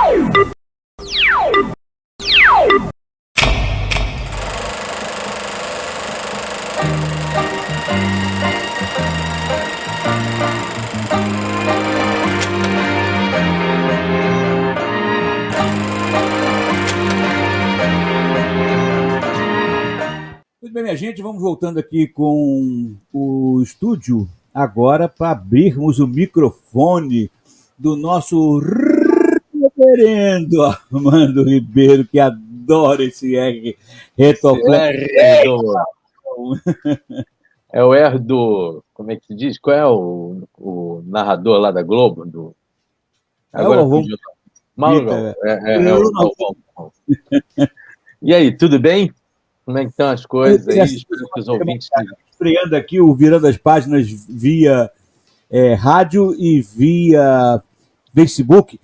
Muito bem, minha gente, vamos voltando aqui com o estúdio agora para abrirmos o microfone do nosso reverendo Armando Ribeiro, que adora esse R retoflete. É o R do... Como é que se diz? Qual é o narrador lá da Globo? Agora fugiu. Mauro, é o Galvão. E aí, tudo bem? Como é que estão as coisas aí? Espero que os ouvintes... Estreando aqui o Virando as Páginas via rádio e via Facebook.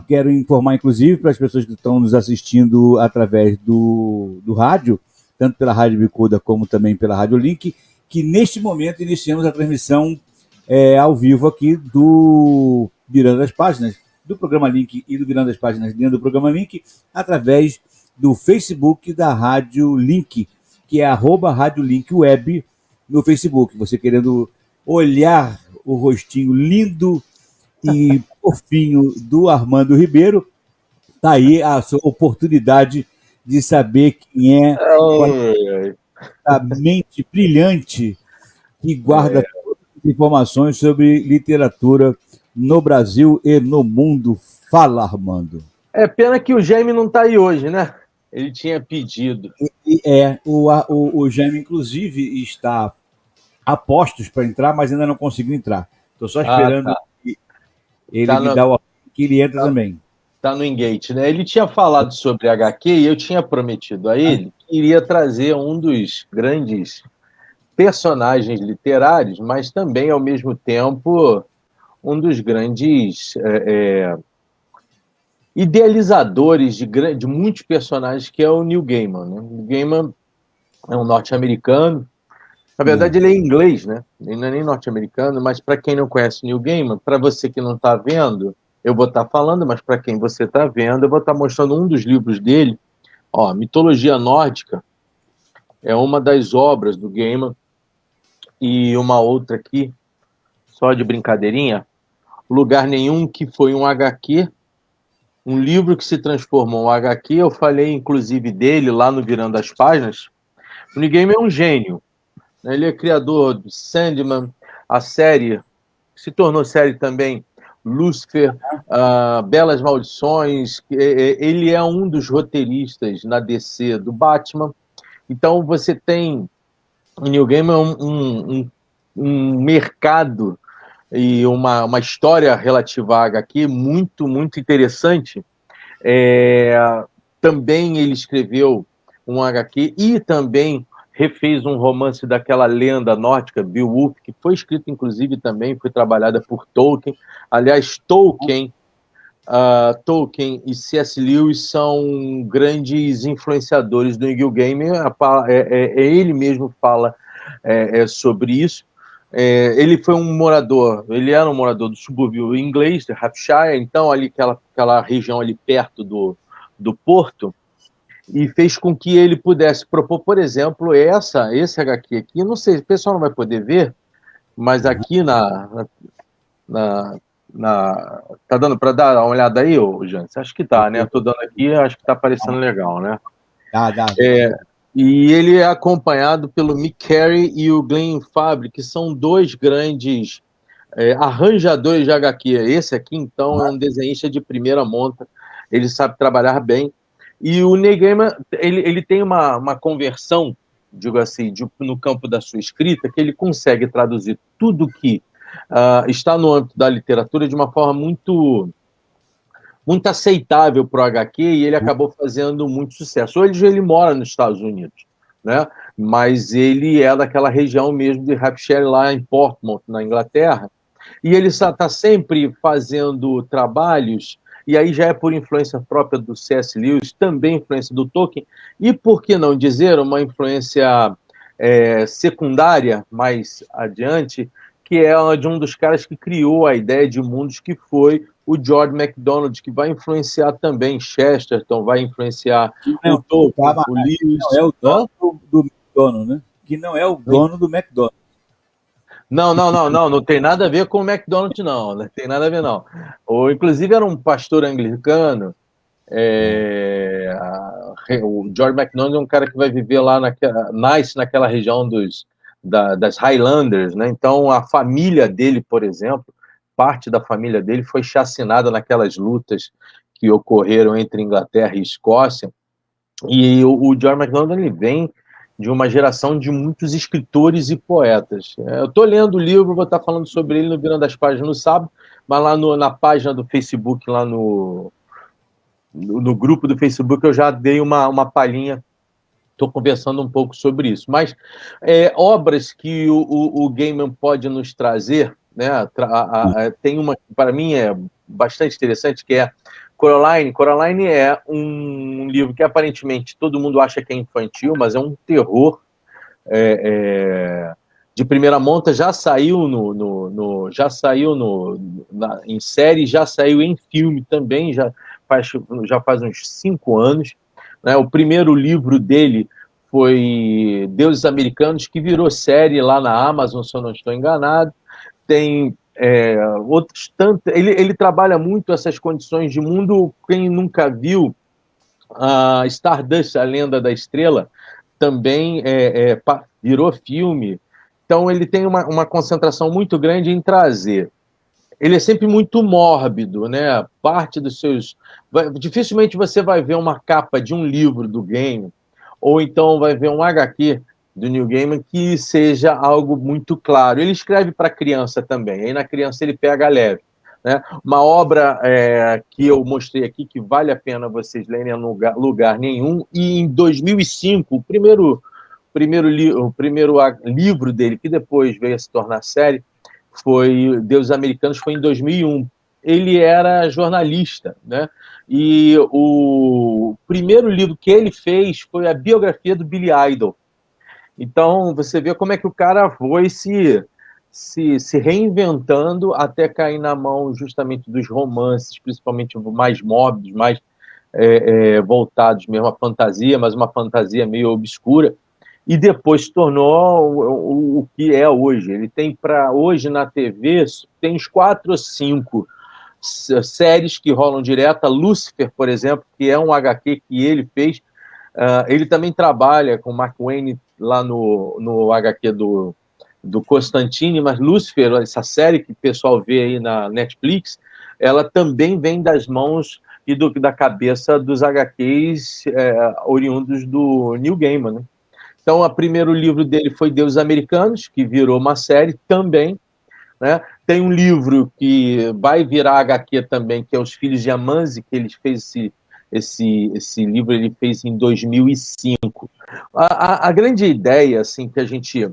Quero informar, inclusive, para as pessoas que estão nos assistindo através do rádio, tanto pela Rádio Bicuda como também pela Rádio Link, que neste momento iniciamos a transmissão ao vivo aqui do Virando as Páginas, do programa Link e do Virando as Páginas dentro do programa Link, através do Facebook da Rádio Link, que é @Rádio Link Web no Facebook. Você querendo olhar o rostinho lindo e fofinho do Armando Ribeiro, tá aí a sua oportunidade de saber quem é a mente brilhante que guarda todas as informações sobre literatura no Brasil e no mundo. Fala, Armando. É pena que o Jaime não está aí hoje, né? Ele tinha pedido. O Jaime, inclusive, está a postos para entrar, mas ainda não conseguiu entrar. Estou só esperando que ele me dá o que ele entra também. Está no Engate, né? Ele tinha falado sobre HQ e eu tinha prometido a ele que iria trazer um dos grandes personagens literários, mas também, ao mesmo tempo, um dos grandes idealizadores de muitos personagens, que é o Neil Gaiman, né? O Gaiman é um norte-americano. Na verdade, ele é inglês, né? Ele não é nem norte-americano, mas para quem não conhece o Neil Gaiman, para você que não está vendo, eu vou estar falando, mas para quem você está vendo, eu vou estar mostrando um dos livros dele. Ó, Mitologia Nórdica é uma das obras do Gaiman, e uma outra aqui, só de brincadeirinha, Lugar Nenhum, que foi um HQ, um livro que se transformou em um HQ. Eu falei, inclusive, dele lá no Virando as Páginas. O Neil Gaiman é um gênio. Ele é criador do Sandman, a série, se tornou série também, Lúcifer, Belas Maldições. Ele é um dos roteiristas na DC do Batman. Então você tem o Neil Gaiman um mercado e uma história relativa à HQ muito, muito interessante. Também ele escreveu um HQ e também refez um romance daquela lenda nórdica, Beowulf, que foi escrito, inclusive, também foi trabalhada por Tolkien. Aliás, Tolkien e C.S. Lewis são grandes influenciadores do Neil Gaiman. Ele mesmo fala sobre isso. Ele era um morador do subúrbio inglês, de Hampshire, então ali aquela região ali perto do porto, e fez com que ele pudesse propor, por exemplo, esse HQ aqui. Não sei, o pessoal não vai poder ver, mas aqui tá dando para dar uma olhada aí, Jansen? Acho que tá, né? Tô dando aqui, acho que tá parecendo legal, né? Dá. E ele é acompanhado pelo Mick Carey e o Glenn Fabry, que são dois grandes arranjadores de HQ. Esse aqui, então, é um desenhista de primeira monta. Ele sabe trabalhar bem. E o Neil Gaiman, ele tem uma conversão, digo assim, no campo da sua escrita, que ele consegue traduzir tudo que está no âmbito da literatura de uma forma muito, muito aceitável para o HQ, e ele acabou fazendo muito sucesso. Hoje ele mora nos Estados Unidos, né? Mas ele é daquela região mesmo de Hampshire, lá em Portsmouth, na Inglaterra, e ele está sempre fazendo trabalhos, e aí já é por influência própria do C.S. Lewis, também influência do Tolkien, e por que não dizer uma influência secundária mais adiante, que é de um dos caras que criou a ideia de mundos, que foi o George MacDonald, que vai influenciar também Chesterton, vai influenciar o Tolkien, o Lewis. Não é o dono do McDonald's, né? Que não é o dono do McDonald's. Não tem nada a ver com o McDonald's, não tem nada a ver, não. Inclusive, era um pastor anglicano, o George MacDonald é um cara que vai viver lá, nasce naquela região das Highlanders, né? Então, a família dele, por exemplo, parte da família dele foi chacinada naquelas lutas que ocorreram entre Inglaterra e Escócia, e o George MacDonald, ele vem de uma geração de muitos escritores e poetas. Eu estou lendo o livro, vou estar falando sobre ele no Virando das Páginas no sábado, mas lá na página do Facebook, lá no grupo do Facebook, eu já dei uma palhinha, estou conversando um pouco sobre isso. Mas obras que o Gaiman pode nos trazer, né? Tem uma que para mim é bastante interessante, que é Coraline. Coraline é um livro que aparentemente todo mundo acha que é infantil, mas é um terror de primeira monta. Já saiu em série, já saiu em filme também, já faz uns 5 anos. Né? O primeiro livro dele foi Deuses Americanos, que virou série lá na Amazon, se eu não estou enganado. Tem outros tantos. Ele trabalha muito essas condições de mundo. Quem nunca viu a Stardust, a Lenda da Estrela, também virou filme. Então ele tem uma concentração muito grande em trazer. Ele é sempre muito mórbido, né? Parte dos seus... Dificilmente você vai ver uma capa de um livro do Gaiman, ou então vai ver um HQ do Neil Gaiman que seja algo muito claro. Ele escreve para criança também, aí na criança ele pega leve. Né? Uma obra que eu mostrei aqui, que vale a pena vocês lerem em lugar nenhum, e em 2005, o primeiro livro dele, que depois veio a se tornar série, foi Deuses Americanos, foi em 2001. Ele era jornalista, né? E o primeiro livro que ele fez foi a biografia do Billy Idol. Então, você vê como é que o cara foi se reinventando até cair na mão justamente dos romances, principalmente mais mórbidos, mais voltados mesmo à fantasia, mas uma fantasia meio obscura, e depois se tornou o que é hoje. Ele tem hoje na TV, tem uns 4 ou 5 séries que rolam direto. A Lucifer, por exemplo, que é um HQ que ele fez. Ele também trabalha com Mark Wayne lá no HQ do Constantine, mas Lucifer, essa série que o pessoal vê aí na Netflix, ela também vem das mãos e da cabeça dos HQs oriundos do Neil Gaiman, né? Então, o primeiro livro dele foi Deuses Americanos, que virou uma série também. Né? Tem um livro que vai virar HQ também, que é Os Filhos de Amanzi, que ele fez esse livro, ele fez em 2005. A grande ideia assim, que a gente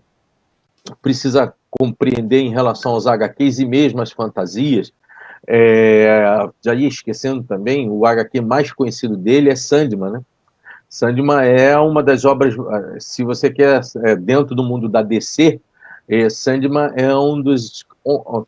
precisa compreender em relação aos HQs e mesmo às fantasias, já ia esquecendo também, o HQ mais conhecido dele é Sandman, né? Sandman é uma das obras, se você quer, dentro do mundo da DC, Sandman é um dos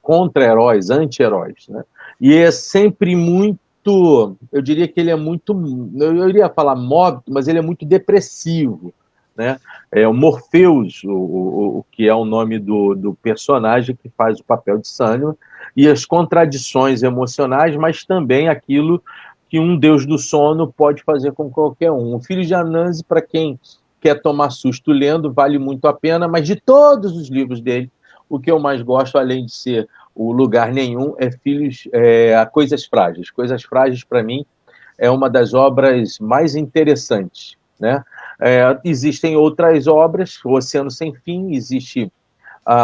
contra-heróis, anti-heróis, né? E é sempre muito, eu diria que ele é muito, eu iria falar mórbido, mas ele é muito depressivo, né? É o Morpheus, o que é o nome do personagem que faz o papel de Sandman, e as contradições emocionais, mas também aquilo que um deus do sono pode fazer com qualquer um. O Filho de Anansi, para quem quer tomar susto lendo, vale muito a pena, mas de todos os livros dele, o que eu mais gosto, além de ser o Lugar Nenhum, é Coisas Frágeis. Coisas Frágeis, para mim, é uma das obras mais interessantes, né? Existem outras obras, O Oceano Sem Fim, existe como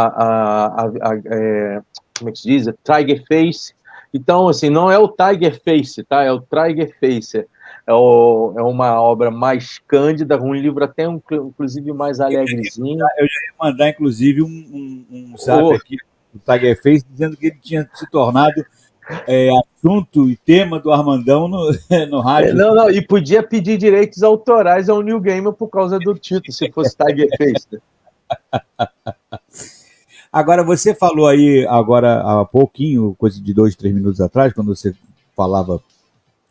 é que se diz? Tiger Face. Então, assim, não é o Tiger Face, tá? É o Tiger Face. É uma obra mais cândida, um livro até, inclusive, mais alegrezinho. Eu já ia mandar, inclusive, um zap aqui do Tiger Face, dizendo que ele tinha se tornado assunto e tema do Armandão no rádio. Não, e podia pedir direitos autorais ao Neil Gaiman por causa do título, se fosse Tiger Face. Agora, você falou aí, agora há pouquinho, coisa de 2, 3 minutos atrás, quando você falava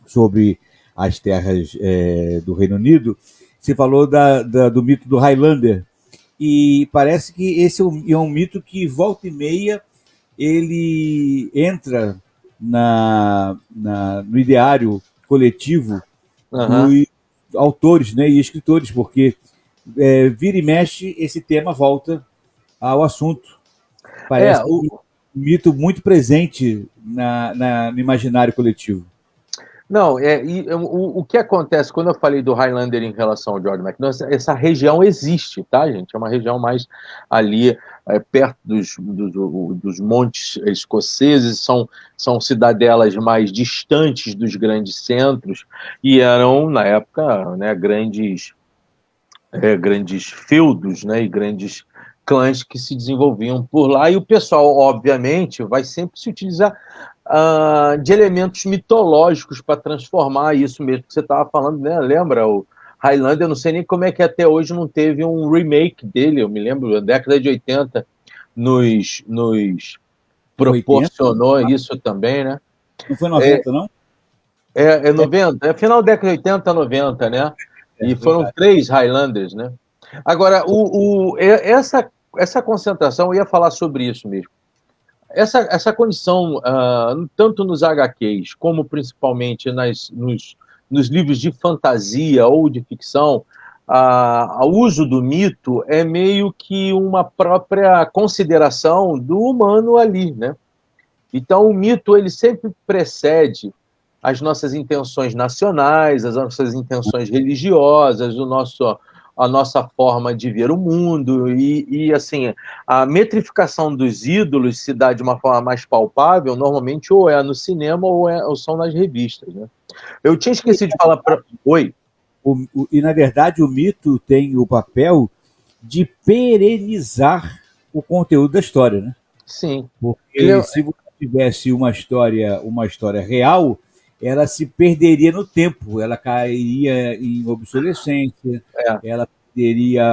sobre as terras do Reino Unido, você falou do mito do Highlander. E parece que esse é um mito que, volta e meia, ele entra no ideário coletivo Aham. dos autores, né, e escritores, porque vira e mexe, esse tema volta ao assunto. É, Parece um mito muito presente no imaginário coletivo. não, o que acontece quando eu falei do Highlander em relação ao George McDonald, essa região existe, tá, gente? É uma região mais ali, perto dos montes escoceses, são cidadelas mais distantes dos grandes centros, e eram, na época, né, grandes feudos, né, e grandes clãs que se desenvolviam por lá, e o pessoal, obviamente, vai sempre se utilizar de elementos mitológicos para transformar isso mesmo que você estava falando, né? Lembra o Highlander? Eu não sei nem como é que até hoje não teve um remake dele. Eu me lembro, na década de 80 nos Foi 80? proporcionou isso também, né? Não foi 90, não? É 90, é final da década de 80, 90, né? É E foram verdade. 3 Highlanders, né? Agora, essa concentração, eu ia falar sobre isso mesmo. Essa condição, tanto nos HQs, como principalmente nos livros de fantasia ou de ficção, o uso do mito é meio que uma própria consideração do humano ali, né? Então, o mito ele sempre precede as nossas intenções nacionais, as nossas intenções religiosas, a nossa forma de ver o mundo, e assim, a metrificação dos ídolos se dá de uma forma mais palpável, normalmente ou é no cinema ou são nas revistas, né? Eu tinha esquecido de falar para... Oi? E, na verdade, o mito tem o papel de perenizar o conteúdo da história, né? Sim. Porque se você tivesse uma história real, ela se perderia no tempo, ela cairia em obsolescência, É, ela perderia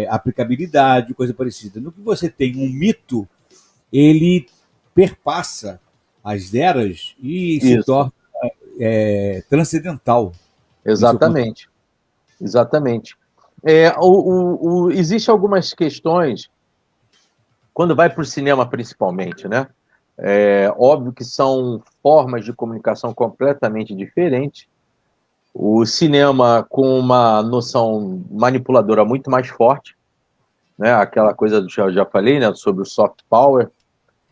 aplicabilidade, coisa parecida. No que você tem um mito, ele perpassa as eras e se isso, torna transcendental. Isso exatamente. Exatamente. Existem algumas questões, quando vai para o cinema principalmente, né? É óbvio que são formas de comunicação completamente diferentes. O cinema com uma noção manipuladora muito mais forte, né? Aquela coisa que eu já falei, né? Sobre o soft power,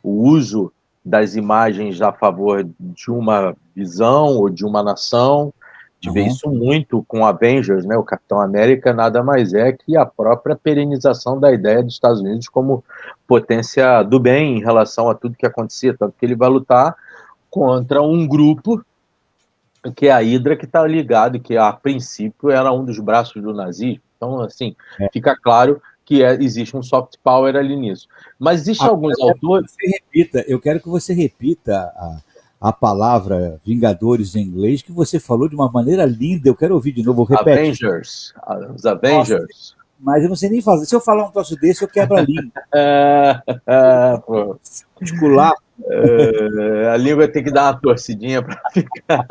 o uso das imagens a favor de uma visão ou de uma nação. A gente vê Uhum. isso muito com Avengers, né? O Capitão América nada mais é que a própria perenização da ideia dos Estados Unidos como potência do bem em relação a tudo que acontecia, tanto que ele vai lutar contra um grupo que é a Hydra, que está ligado, que a princípio era um dos braços do nazismo. Então, assim, fica claro que existe um soft power ali nisso. Mas existem alguns autores... Eu quero que você repita a palavra Vingadores em inglês, que você falou de uma maneira linda. Eu quero ouvir de novo. Repete. Avengers, os Avengers. Nossa, mas eu não sei nem fazer. Se eu falar um troço desse, eu quebro a língua. Pô, Muscular. a língua tem que dar uma torcidinha para ficar.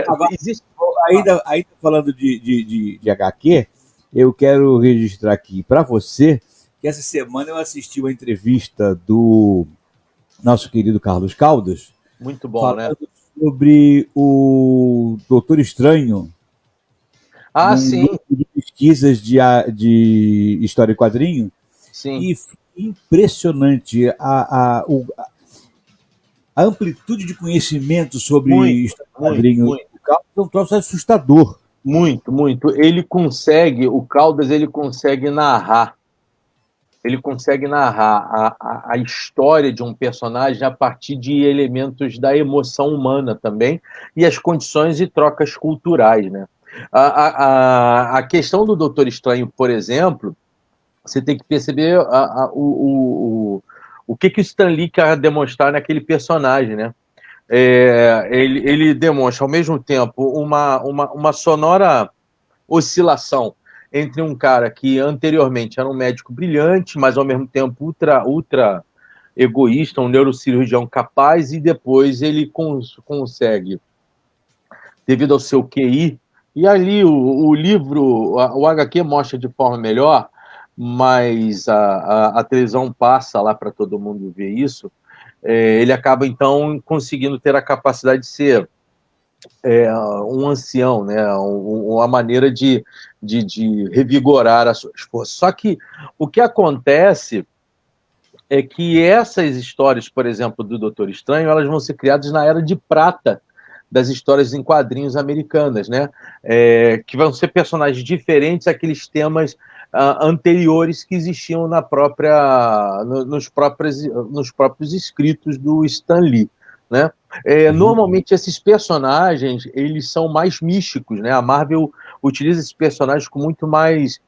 Agora, Existe... ainda falando de HQ, eu quero registrar aqui para você que essa semana eu assisti uma entrevista do nosso querido Carlos Caldas, Muito bom, né? falando sobre o Doutor Estranho num Sim. grupo de pesquisas de história e quadrinho, Sim. e impressionante a amplitude de conhecimento sobre história e quadrinho do Caldas, é um troço assustador. Muito. O Caldas, ele consegue narrar a história de um personagem a partir de elementos da emoção humana também, e as condições e trocas culturais, né? A questão do Doutor Estranho, por exemplo, você tem que perceber o que o Stan Lee quer demonstrar naquele personagem, né? Ele demonstra, ao mesmo tempo, uma sonora oscilação entre um cara que anteriormente era um médico brilhante, mas ao mesmo tempo ultra egoísta, um neurocirurgião capaz, e depois ele consegue, devido ao seu QI, e ali o livro, o HQ mostra de forma melhor, mas a televisão passa lá para todo mundo ver isso, ele acaba então conseguindo ter a capacidade de ser um ancião, né? Uma maneira de revigorar as suas forças. Só que o que acontece é que essas histórias, por exemplo, do Doutor Estranho, elas vão ser criadas na Era de Prata das histórias em quadrinhos americanas, né? Que vão ser personagens diferentes àqueles temas anteriores que existiam nos próprios escritos do Stan Lee, né? Normalmente esses personagens eles são mais místicos, né? A Marvel utiliza esses personagens com muito mais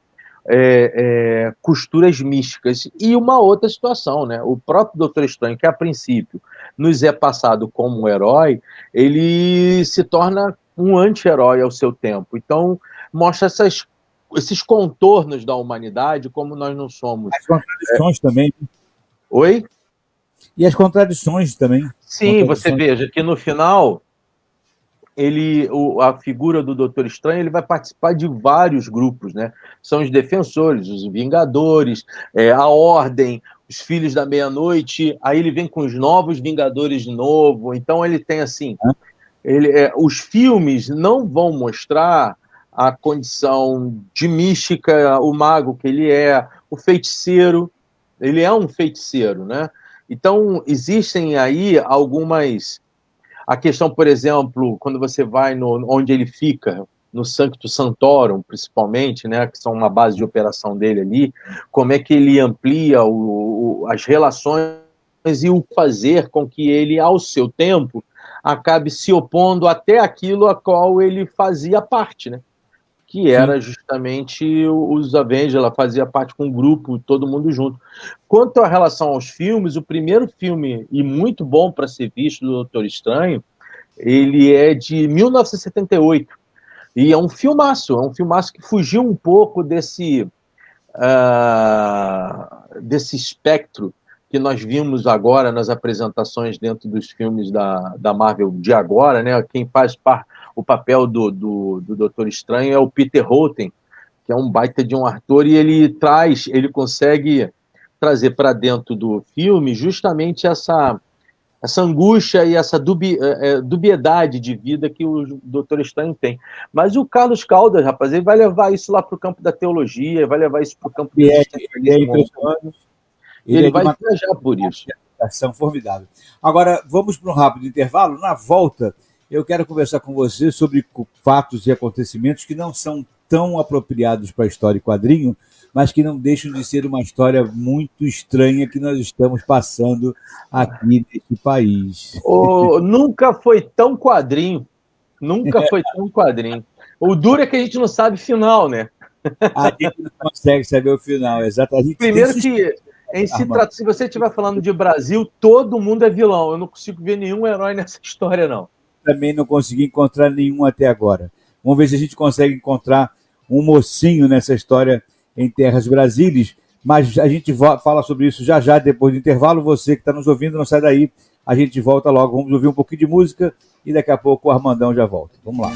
costuras místicas. E uma outra situação, né? O próprio Doutor Estranho, que a princípio nos é passado como um herói, ele se torna um anti-herói ao seu tempo. Então, mostra esses contornos da humanidade, como nós não somos. As contradições também. Oi? E as contradições também. Sim, você veja que no final a figura do Doutor Estranho, ele vai participar de vários grupos, né? São os Defensores, os Vingadores, a Ordem, os Filhos da Meia-Noite, aí ele vem com os Novos Vingadores de novo, então ele tem assim, os filmes não vão mostrar a condição de mística, o mago que ele é, o feiticeiro, ele é um feiticeiro, né? Então existem aí algumas... A questão, por exemplo, quando você vai onde ele fica, no Sanctum Sanctorum, principalmente, né, que são uma base de operação dele ali, como é que ele amplia as relações e o fazer com que ele, ao seu tempo, acabe se opondo até aquilo a qual ele fazia parte, né? Que era justamente os Avengers, ela fazia parte com um grupo, todo mundo junto. Quanto à relação aos filmes, o primeiro filme, e muito bom para ser visto, do Doutor Estranho, ele é de 1978, e é um filmaço que fugiu um pouco desse espectro que nós vimos agora nas apresentações dentro dos filmes da Marvel de agora, né? Quem faz o papel do Doutor Estranho é o Peter Houten, que é um baita de um ator, e ele consegue trazer para dentro do filme justamente essa angústia e essa dubiedade de vida que o Doutor Estranho tem. Mas o Carlos Caldas, rapaz, ele vai levar isso lá para o campo da teologia, vai levar isso para o campo do existencialismo. Ele vai viajar por isso. São formidável. Agora, vamos para um rápido intervalo. Na volta, eu quero conversar com você sobre fatos e acontecimentos que não são tão apropriados para a história e quadrinho, mas que não deixam de ser uma história muito estranha que nós estamos passando aqui nesse país. Nunca foi tão quadrinho. Nunca foi tão quadrinho. O duro é que a gente não sabe o final, né? A gente não consegue saber o final, exatamente. Primeiro que, se você estiver falando de Brasil, todo mundo é vilão. Eu não consigo ver nenhum herói nessa história, não. Também não consegui encontrar nenhum até agora. Vamos ver se a gente consegue encontrar um mocinho nessa história em terras brasílias, mas a gente fala sobre isso já já, depois do intervalo. Você que está nos ouvindo, não sai daí, a gente volta logo, vamos ouvir um pouquinho de música e daqui a pouco o Armandão já volta. Vamos lá.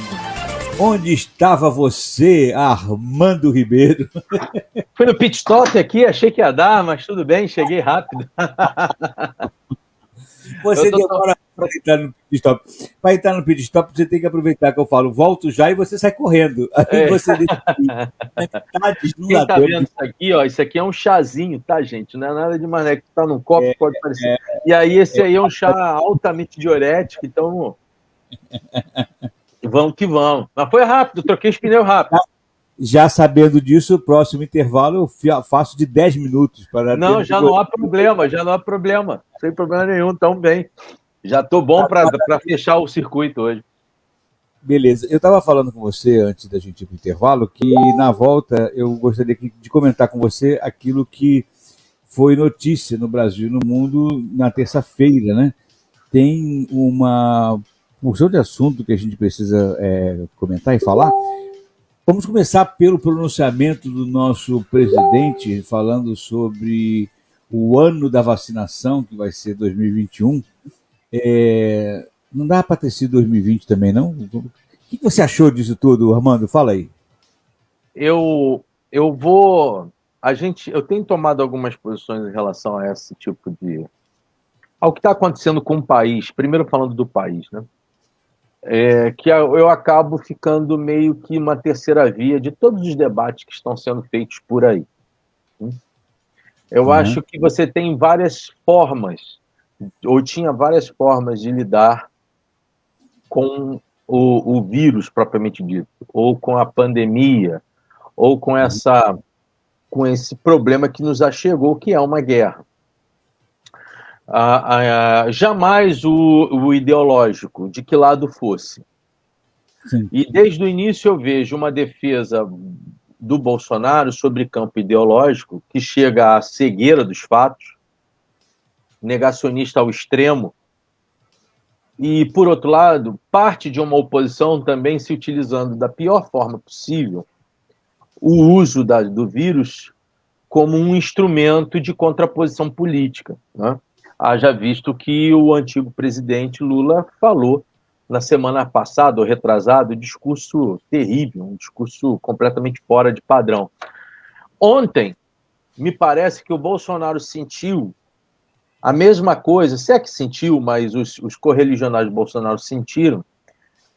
Onde estava você, Armando Ribeiro? Fui no pit stop aqui, achei que ia dar, mas tudo bem, cheguei rápido. Você demora para entrar no pit stop. Para entrar no pit stop, você tem que aproveitar que eu falo, volto já, e você sai correndo. Aí você tá desnulador. Quem tá vendo isso aqui, ó, isso aqui é um chazinho, tá, gente? Não é nada de mané que tá num copo, pode parecer. E aí esse aí é um chá altamente diurético, então vamos que vamos. Mas foi rápido, troquei os pneus rápido. Já sabendo disso, o próximo intervalo eu faço de 10 minutos. Não, já não há problema. Sem problema nenhum, tão bem. Já estou bom para fechar o circuito hoje. Beleza. Eu estava falando com você, antes da gente ir para o intervalo, que na volta eu gostaria de comentar com você aquilo que foi notícia no Brasil e no mundo na terça-feira, né? Tem uma porção de assunto que a gente precisa comentar e falar. Vamos começar pelo pronunciamento do nosso presidente, falando sobre o ano da vacinação, que vai ser 2021. Não dá para ter sido 2020 também, não? O que você achou disso tudo, Armando? Fala aí. Eu vou. Eu tenho tomado algumas posições em relação a esse tipo de. Ao que está acontecendo com o país, primeiro falando do país, né? Que eu acabo ficando meio que uma terceira via de todos os debates que estão sendo feitos por aí. Eu acho que você tem várias formas, ou tinha várias formas de lidar com o vírus propriamente dito, ou com a pandemia, ou com esse problema que nos achegou, que é uma guerra. Jamais o ideológico, de que lado fosse. Sim. E desde o início eu vejo uma defesa do Bolsonaro sobre campo ideológico que chega à cegueira dos fatos, negacionista ao extremo, e, por outro lado, parte de uma oposição também se utilizando da pior forma possível o uso do vírus como um instrumento de contraposição política, né? Haja visto que o antigo presidente Lula falou na semana passada, ou retrasado, um discurso terrível, um discurso completamente fora de padrão. Ontem, me parece que o Bolsonaro sentiu a mesma coisa, se é que sentiu, mas os correligionários do Bolsonaro sentiram,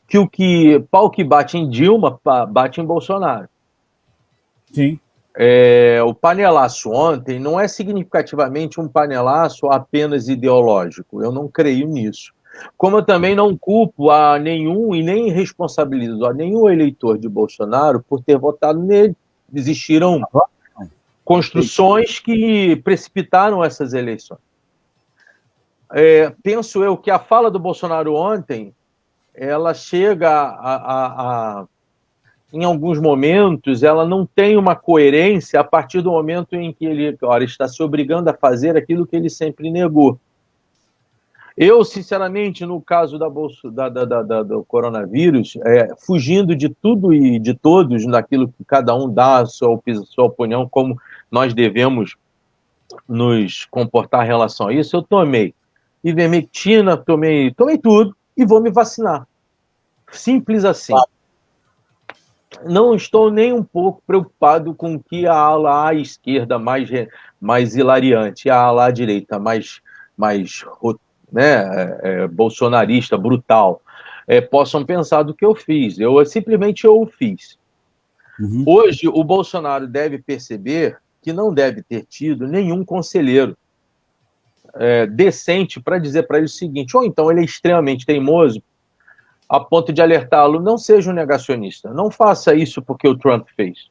que pau que bate em Dilma, bate em Bolsonaro. Sim. O panelaço ontem não é significativamente um panelaço apenas ideológico, eu não creio nisso. Como eu também não culpo a nenhum e nem responsabilizo a nenhum eleitor de Bolsonaro por ter votado nele. Existiram construções que precipitaram essas eleições. Penso eu que a fala do Bolsonaro ontem, ela chega em alguns momentos, ela não tem uma coerência a partir do momento em que ele está se obrigando a fazer aquilo que ele sempre negou. Eu, sinceramente, no caso do coronavírus, fugindo de tudo e de todos, naquilo que cada um dá a sua opinião, como nós devemos nos comportar em relação a isso, eu tomei ivermectina, tomei tudo e vou me vacinar. Simples assim. Não estou nem um pouco preocupado com que a ala à esquerda mais hilariante, a ala à direita mais bolsonarista, brutal, possam pensar do que eu fiz. Simplesmente eu o fiz. Uhum. Hoje, o Bolsonaro deve perceber que não deve ter tido nenhum conselheiro decente para dizer para ele o seguinte, ou então ele é extremamente teimoso, a ponto de alertá-lo, não seja um negacionista, não faça isso porque o Trump fez.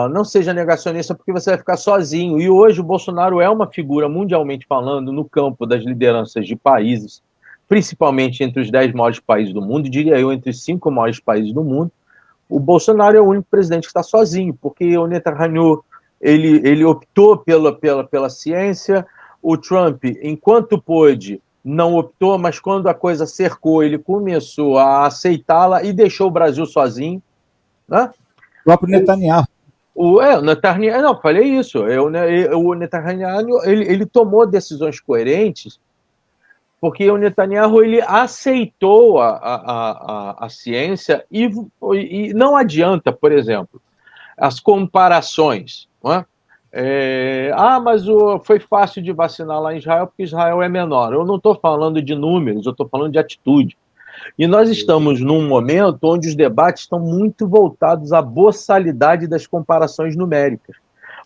Não seja negacionista porque você vai ficar sozinho. E hoje o Bolsonaro é uma figura, mundialmente falando, no campo das lideranças de países, principalmente entre os 10 maiores países do mundo, diria eu, entre os 5 maiores países do mundo. O Bolsonaro é o único presidente que está sozinho, porque o Netanyahu ele optou pela ciência, o Trump, enquanto pôde, não optou, mas quando a coisa cercou, ele começou a aceitá-la e deixou o Brasil sozinho, né? O próprio Netanyahu. O Netanyahu, não, falei isso. O Netanyahu ele tomou decisões coerentes, porque o Netanyahu ele aceitou a ciência e não adianta, por exemplo, as comparações, não é? Mas foi fácil de vacinar lá em Israel porque Israel é menor. Eu não estou falando de números, eu estou falando de atitude. E nós estamos num momento onde os debates estão muito voltados à boçalidade das comparações numéricas.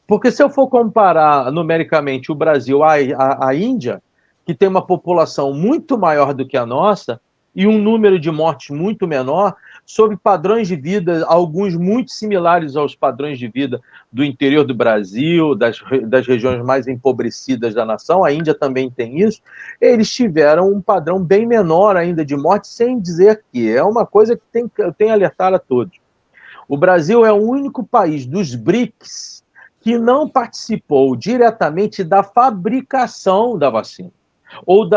Porque se eu for comparar numericamente o Brasil à Índia, que tem uma população muito maior do que a nossa e um número de mortes muito menor, sob padrões de vida, alguns muito similares aos padrões de vida do interior do Brasil, das regiões mais empobrecidas da nação, a Índia também tem isso, eles tiveram um padrão bem menor ainda de morte, sem dizer que é uma coisa que tem que alertar a todos. O Brasil é o único país dos BRICS que não participou diretamente da fabricação da vacina. ou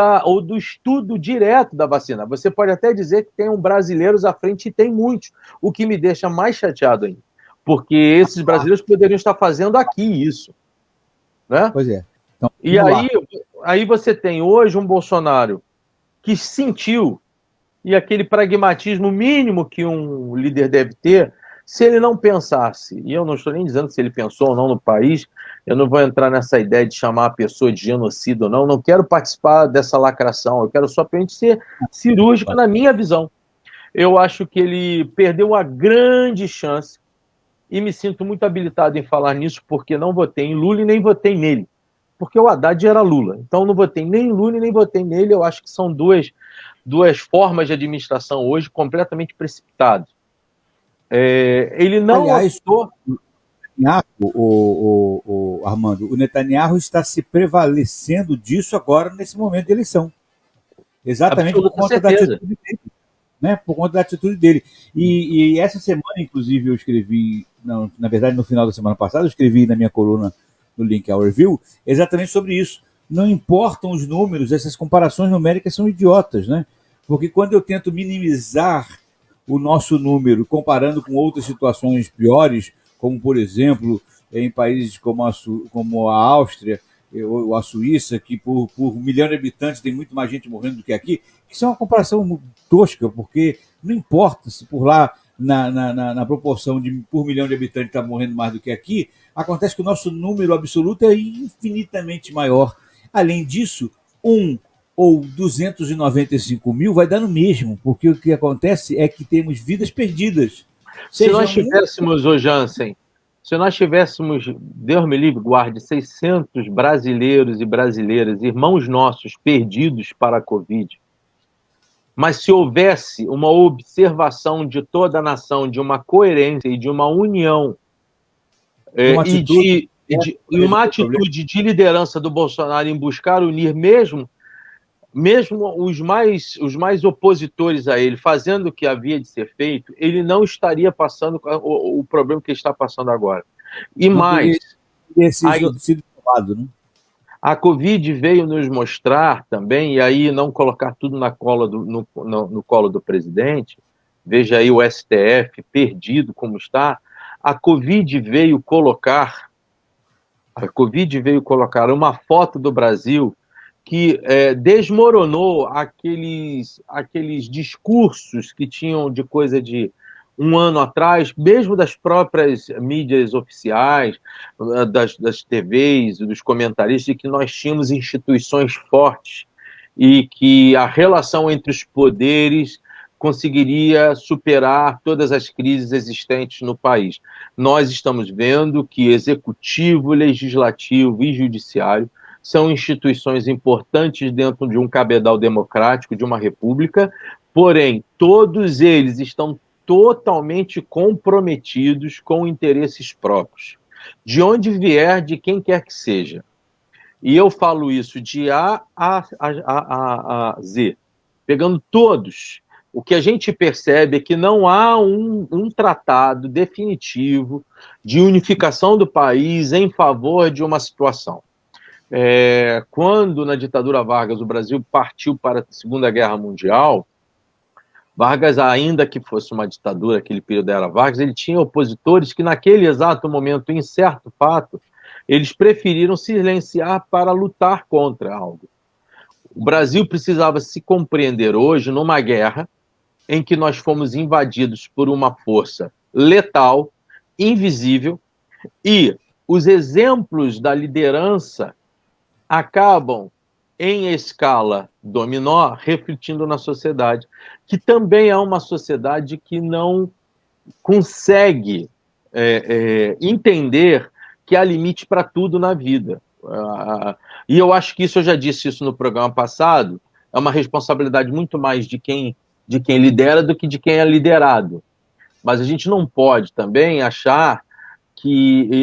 do estudo direto da vacina. Você pode até dizer que tem brasileiros à frente, e tem muitos, o que me deixa mais chateado ainda, porque esses brasileiros poderiam estar fazendo aqui isso, né? Pois é. Então, E aí você tem hoje um Bolsonaro que sentiu, e aquele pragmatismo mínimo que um líder deve ter, se ele não pensasse, e eu não estou nem dizendo se ele pensou ou não no país, eu não vou entrar nessa ideia de chamar a pessoa de genocida ou não, não quero participar dessa lacração, eu quero só apenas ser cirúrgico na minha visão. Eu acho que ele perdeu a grande chance, e me sinto muito habilitado em falar nisso, porque não votei em Lula e nem votei nele, porque o Haddad era Lula, então não votei nem em Lula e nem votei nele. Eu acho que são duas formas de administração hoje completamente precipitadas. Ele não aliás, optou... Armando, o Netanyahu está se prevalecendo disso agora nesse momento de eleição. Exatamente por conta da atitude dele. Né, por conta da atitude dele. E essa semana, inclusive, eu escrevi, não, na verdade, no final da semana passada, eu escrevi na minha coluna no Link Our Review exatamente sobre isso. Não importam os números, essas comparações numéricas são idiotas, né? Porque quando eu tento minimizar o nosso número, comparando com outras situações piores, como, por exemplo, em países como a Áustria ou a Suíça, que por 1 milhão de habitantes tem muito mais gente morrendo do que aqui, isso é uma comparação tosca, porque não importa se por lá, na proporção de por 1 milhão de habitantes está morrendo mais do que aqui, acontece que o nosso número absoluto é infinitamente maior. Além disso, 1 ou 295 mil vai dar no mesmo, porque o que acontece é que temos vidas perdidas. Se nós tivéssemos, ô Jansen, se nós tivéssemos, Deus me livre, guarde, 600 brasileiros e brasileiras, irmãos nossos, perdidos para a Covid, mas se houvesse uma observação de toda a nação, de uma coerência e de uma união, e uma atitude de liderança do Bolsonaro em buscar unir mesmo os mais opositores a ele, fazendo o que havia de ser feito, ele não estaria passando o problema que ele está passando agora. E não mais, sido tomado, né? A Covid veio nos mostrar também, e aí não colocar tudo no colo do presidente, veja aí o STF perdido como está, a Covid veio colocar uma foto do Brasil que desmoronou aqueles discursos que tinham de coisa de um ano atrás, mesmo das próprias mídias oficiais, das TVs, dos comentaristas, de que nós tínhamos instituições fortes e que a relação entre os poderes conseguiria superar todas as crises existentes no país. Nós estamos vendo que executivo, legislativo e judiciário são instituições importantes dentro de um cabedal democrático, de uma república, porém, todos eles estão totalmente comprometidos com interesses próprios, de onde vier, de quem quer que seja. E eu falo isso de A a Z, pegando todos. O que a gente percebe é que não há um tratado definitivo de unificação do país em favor de uma situação. Quando, na ditadura Vargas, o Brasil partiu para a Segunda Guerra Mundial, Vargas, ainda que fosse uma ditadura, aquele período era Vargas, ele tinha opositores que, naquele exato momento, em certo fato, eles preferiram silenciar para lutar contra algo. O Brasil precisava se compreender hoje numa guerra em que nós fomos invadidos por uma força letal, invisível, e os exemplos da liderança acabam, em escala dominó, refletindo na sociedade, que também é uma sociedade que não consegue entender que há limite para tudo na vida. E eu acho que isso, eu já disse isso no programa passado, é uma responsabilidade muito mais de quem lidera do que de quem é liderado. Mas a gente não pode também achar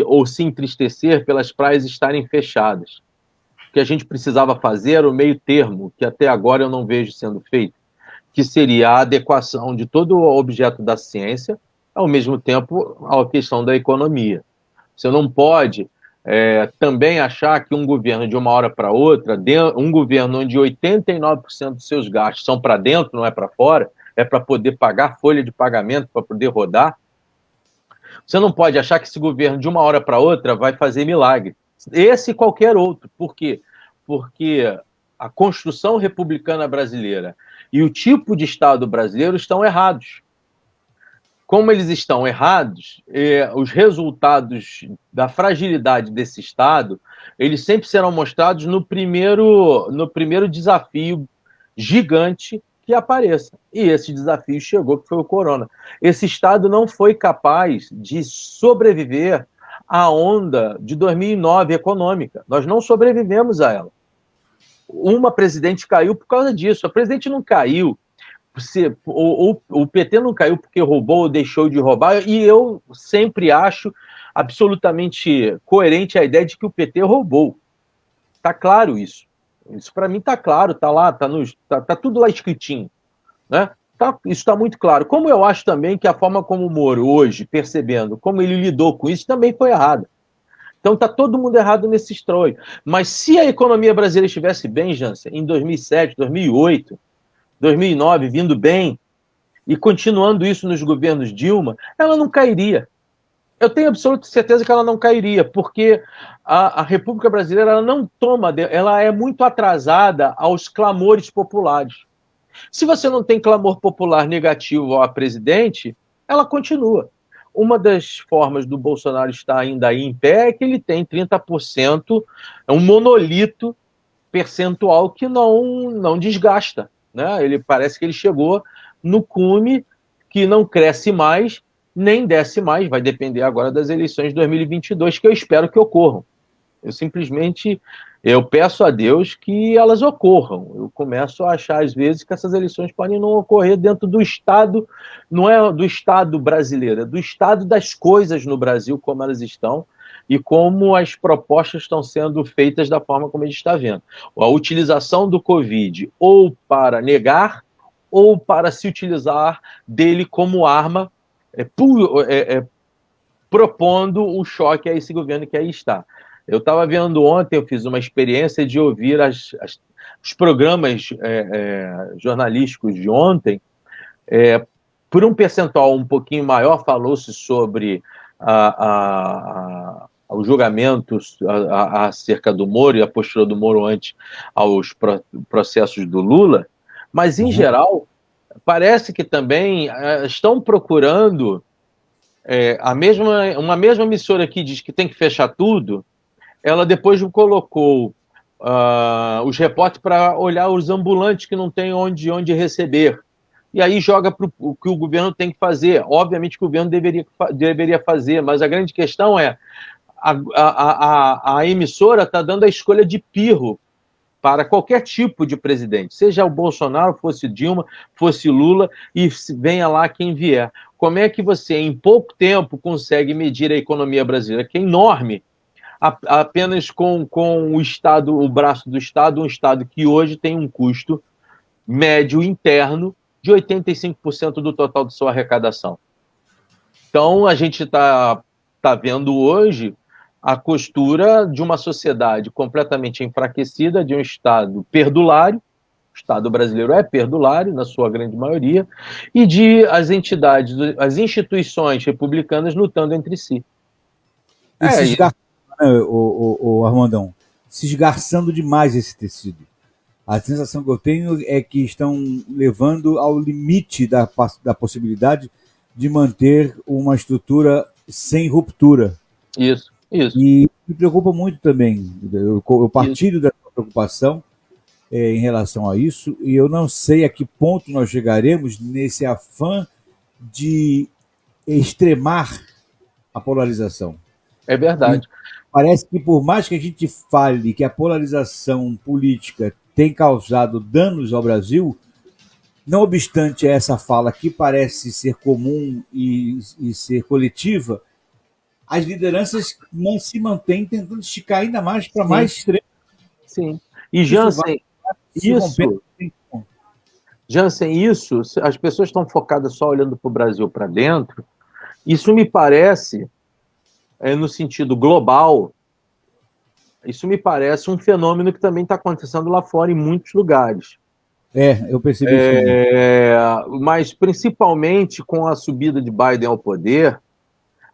ou se entristecer pelas praias estarem fechadas. O que a gente precisava fazer era o meio termo, que até agora eu não vejo sendo feito, que seria a adequação de todo o objeto da ciência, ao mesmo tempo a questão da economia. Você não pode também achar que um governo de uma hora para outra, um governo onde 89% dos seus gastos são para dentro, não é para fora, é para poder pagar folha de pagamento, para poder rodar. Você não pode achar que esse governo de uma hora para outra vai fazer milagre. Esse e qualquer outro. Por quê? Porque a construção republicana brasileira e o tipo de Estado brasileiro estão errados. Como eles estão errados, os resultados da fragilidade desse Estado, eles sempre serão mostrados no primeiro desafio gigante que apareça. E esse desafio chegou, que foi o corona. Esse Estado não foi capaz de sobreviver à onda de 2009 econômica. Nós não sobrevivemos a ela. Uma presidente caiu por causa disso. A presidente não caiu. O PT não caiu porque roubou ou deixou de roubar, e eu sempre acho absolutamente coerente a ideia de que o PT roubou. Está claro isso. Isso para mim está claro, está lá, tá tudo lá escritinho. Né? Isso está muito claro. Como eu acho também que a forma como o Moro, hoje, percebendo como ele lidou com isso, também foi errada. Então está todo mundo errado nesse estroio. Mas se a economia brasileira estivesse bem, Jansen, em 2007, 2008, 2009, vindo bem, e continuando isso nos governos Dilma, ela não cairia. Eu tenho absoluta certeza que ela não cairia, porque a República Brasileira ela não toma, ela é muito atrasada aos clamores populares. Se você não tem clamor popular negativo ao presidente, ela continua. Uma das formas do Bolsonaro estar ainda aí em pé é que ele tem 30%, é um monolito percentual que não desgasta. Né? Ele parece que ele chegou no cume que não cresce mais, nem desce mais, vai depender agora das eleições de 2022, que eu espero que ocorram. Eu peço a Deus que elas ocorram. Eu começo a achar, às vezes, que essas eleições podem não ocorrer dentro do Estado, não é do Estado brasileiro, é do estado das coisas no Brasil, como elas estão, e como as propostas estão sendo feitas da forma como a gente está vendo. A utilização do Covid ou para negar, ou para se utilizar dele como arma, propondo um choque a esse governo que aí está. Eu estava vendo ontem, eu fiz uma experiência de ouvir os programas jornalísticos de ontem. Por um percentual um pouquinho maior, falou-se sobre o julgamento acerca do Moro e a postura do Moro ante aos processos do Lula, mas, em geral, parece que também estão procurando uma mesma emissora que diz que tem que fechar tudo, ela depois colocou os repórteres para olhar os ambulantes que não tem onde receber. E aí joga para o que o governo tem que fazer. Obviamente que o governo deveria fazer, mas a grande questão é a emissora está dando a escolha de pirro para qualquer tipo de presidente, seja o Bolsonaro, fosse Dilma, fosse Lula, e venha lá quem vier. Como é que você, em pouco tempo, consegue medir a economia brasileira, que é enorme, apenas com o Estado, o braço do Estado, um Estado que hoje tem um custo médio interno de 85% do total de sua arrecadação. Então, a gente está vendo hoje a costura de uma sociedade completamente enfraquecida, de um Estado perdulário, o Estado brasileiro é perdulário, na sua grande maioria, e de as entidades, as instituições republicanas lutando entre si. O Armandão, se esgarçando demais esse tecido. A sensação que eu tenho é que estão levando ao limite da possibilidade de manter uma estrutura sem ruptura. Isso. E me preocupa muito também. Eu partilho da preocupação em relação a isso, e eu não sei a que ponto nós chegaremos nesse afã de extremar a polarização. É verdade. Parece que, por mais que a gente fale que a polarização política tem causado danos ao Brasil, não obstante essa fala que parece ser comum e ser coletiva, as lideranças não se mantêm tentando esticar ainda mais para mais extremo. Sim. E, Jansen, isso, as pessoas estão focadas só olhando para o Brasil para dentro. Isso me parece, no sentido global, Isso me parece um fenômeno que também está acontecendo lá fora em muitos lugares. Eu percebi isso também. Mas principalmente com a subida de Biden ao poder,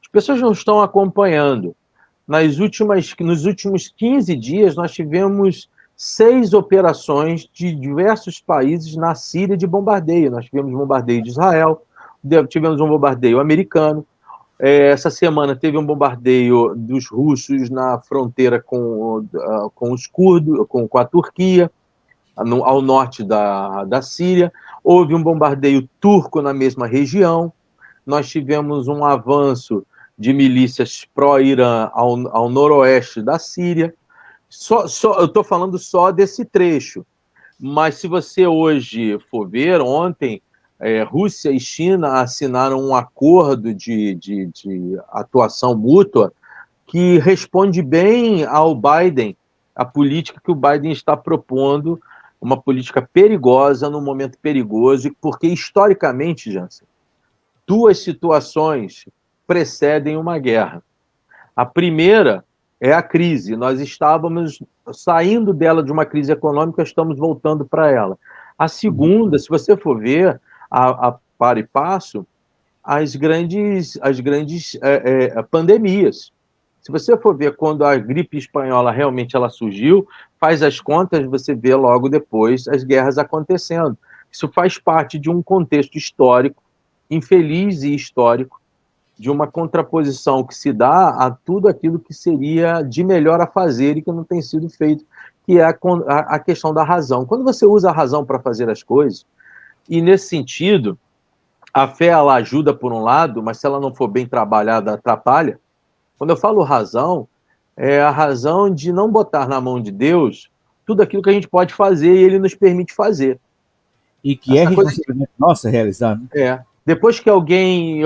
as pessoas não estão acompanhando. Nos últimos 15 dias, nós tivemos 6 operações de diversos países na Síria de bombardeio. Nós tivemos um bombardeio de Israel, tivemos um bombardeio americano. Essa semana teve um bombardeio dos russos na fronteira com os curdos, com a Turquia, ao norte da Síria. Houve um bombardeio turco na mesma região. Nós tivemos um avanço de milícias pró-Irã ao noroeste da Síria. Eu estou falando só desse trecho, mas se você hoje for ver, ontem, Rússia e China assinaram um acordo de atuação mútua que responde bem ao Biden, a política que o Biden está propondo, uma política perigosa, num momento perigoso, porque historicamente, Jansen, 2 situações precedem uma guerra. A primeira é a crise. Nós estávamos saindo dela, de uma crise econômica, estamos voltando para ela. A segunda, se você for ver, a par e passo, as grandes pandemias. Se você for ver quando a gripe espanhola realmente ela surgiu, faz as contas, você vê logo depois as guerras acontecendo. Isso faz parte de um contexto histórico, infeliz e histórico, de uma contraposição que se dá a tudo aquilo que seria de melhor a fazer e que não tem sido feito, que é a questão da razão. Quando você usa a razão para fazer as coisas, e nesse sentido, a fé ela ajuda por um lado, mas se ela não for bem trabalhada, atrapalha. Quando eu falo razão, é a razão de não botar na mão de Deus tudo aquilo que a gente pode fazer e ele nos permite fazer. E que essa responsabilidade nossa realizar, né? Depois que alguém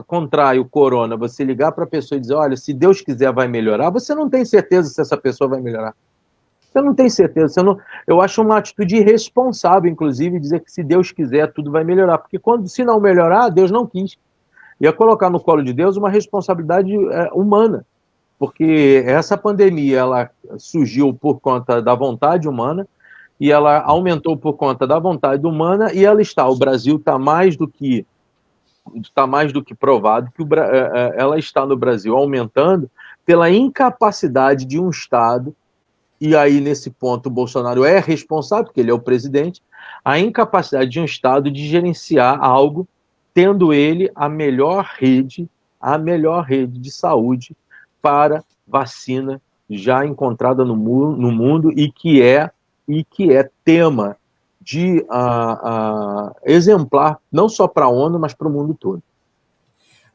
contrai o corona, você ligar para a pessoa e dizer, olha, se Deus quiser vai melhorar, você não tem certeza se essa pessoa vai melhorar. Você não tem certeza. Eu acho uma atitude irresponsável, inclusive, dizer que se Deus quiser, tudo vai melhorar. Porque se não melhorar, Deus não quis. Ia colocar no colo de Deus uma responsabilidade humana. Porque essa pandemia ela surgiu por conta da vontade humana, e ela aumentou por conta da vontade humana, e o Brasil está mais do que provado que ela está no Brasil aumentando pela incapacidade de um Estado, e aí nesse ponto o Bolsonaro é responsável, porque ele é o presidente, a incapacidade de um Estado de gerenciar algo, tendo ele a melhor rede de saúde para vacina já encontrada no mundo e que é tema de exemplar, não só para a ONU, mas para o mundo todo.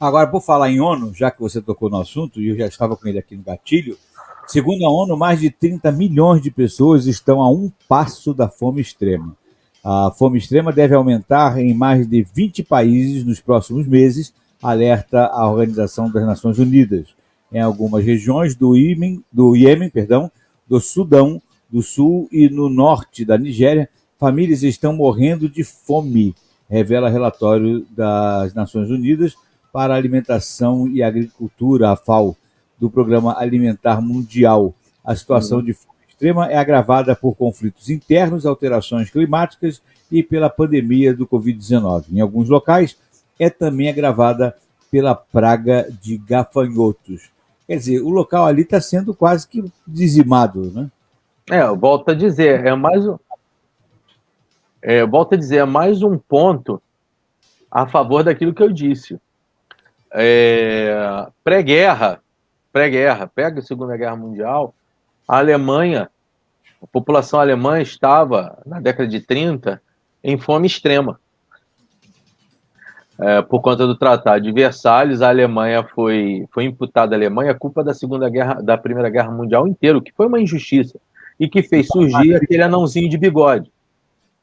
Agora, por falar em ONU, já que você tocou no assunto, e eu já estava com ele aqui no gatilho, segundo a ONU, mais de 30 milhões de pessoas estão a um passo da fome extrema. A fome extrema deve aumentar em mais de 20 países nos próximos meses, alerta a Organização das Nações Unidas. Em algumas regiões do Iêmen, do Sudão, do Sul e no norte da Nigéria, famílias estão morrendo de fome, revela relatório das Nações Unidas para a Alimentação e Agricultura, a FAO, do Programa Alimentar Mundial. A situação de fome extrema é agravada por conflitos internos, alterações climáticas e pela pandemia do Covid-19. Em alguns locais, é também agravada pela praga de gafanhotos. Quer dizer, o local ali está sendo quase que dizimado, né? Eu volto a dizer, é mais um ponto a favor daquilo que eu disse. Pré-guerra, pega a Segunda Guerra Mundial, a população alemã estava, na década de 30, em fome extrema. Por conta do Tratado de Versalhes, a Alemanha foi imputada à Alemanha a culpa da Primeira Guerra Mundial inteira, que foi uma injustiça, e que fez surgir aquele anãozinho de bigode.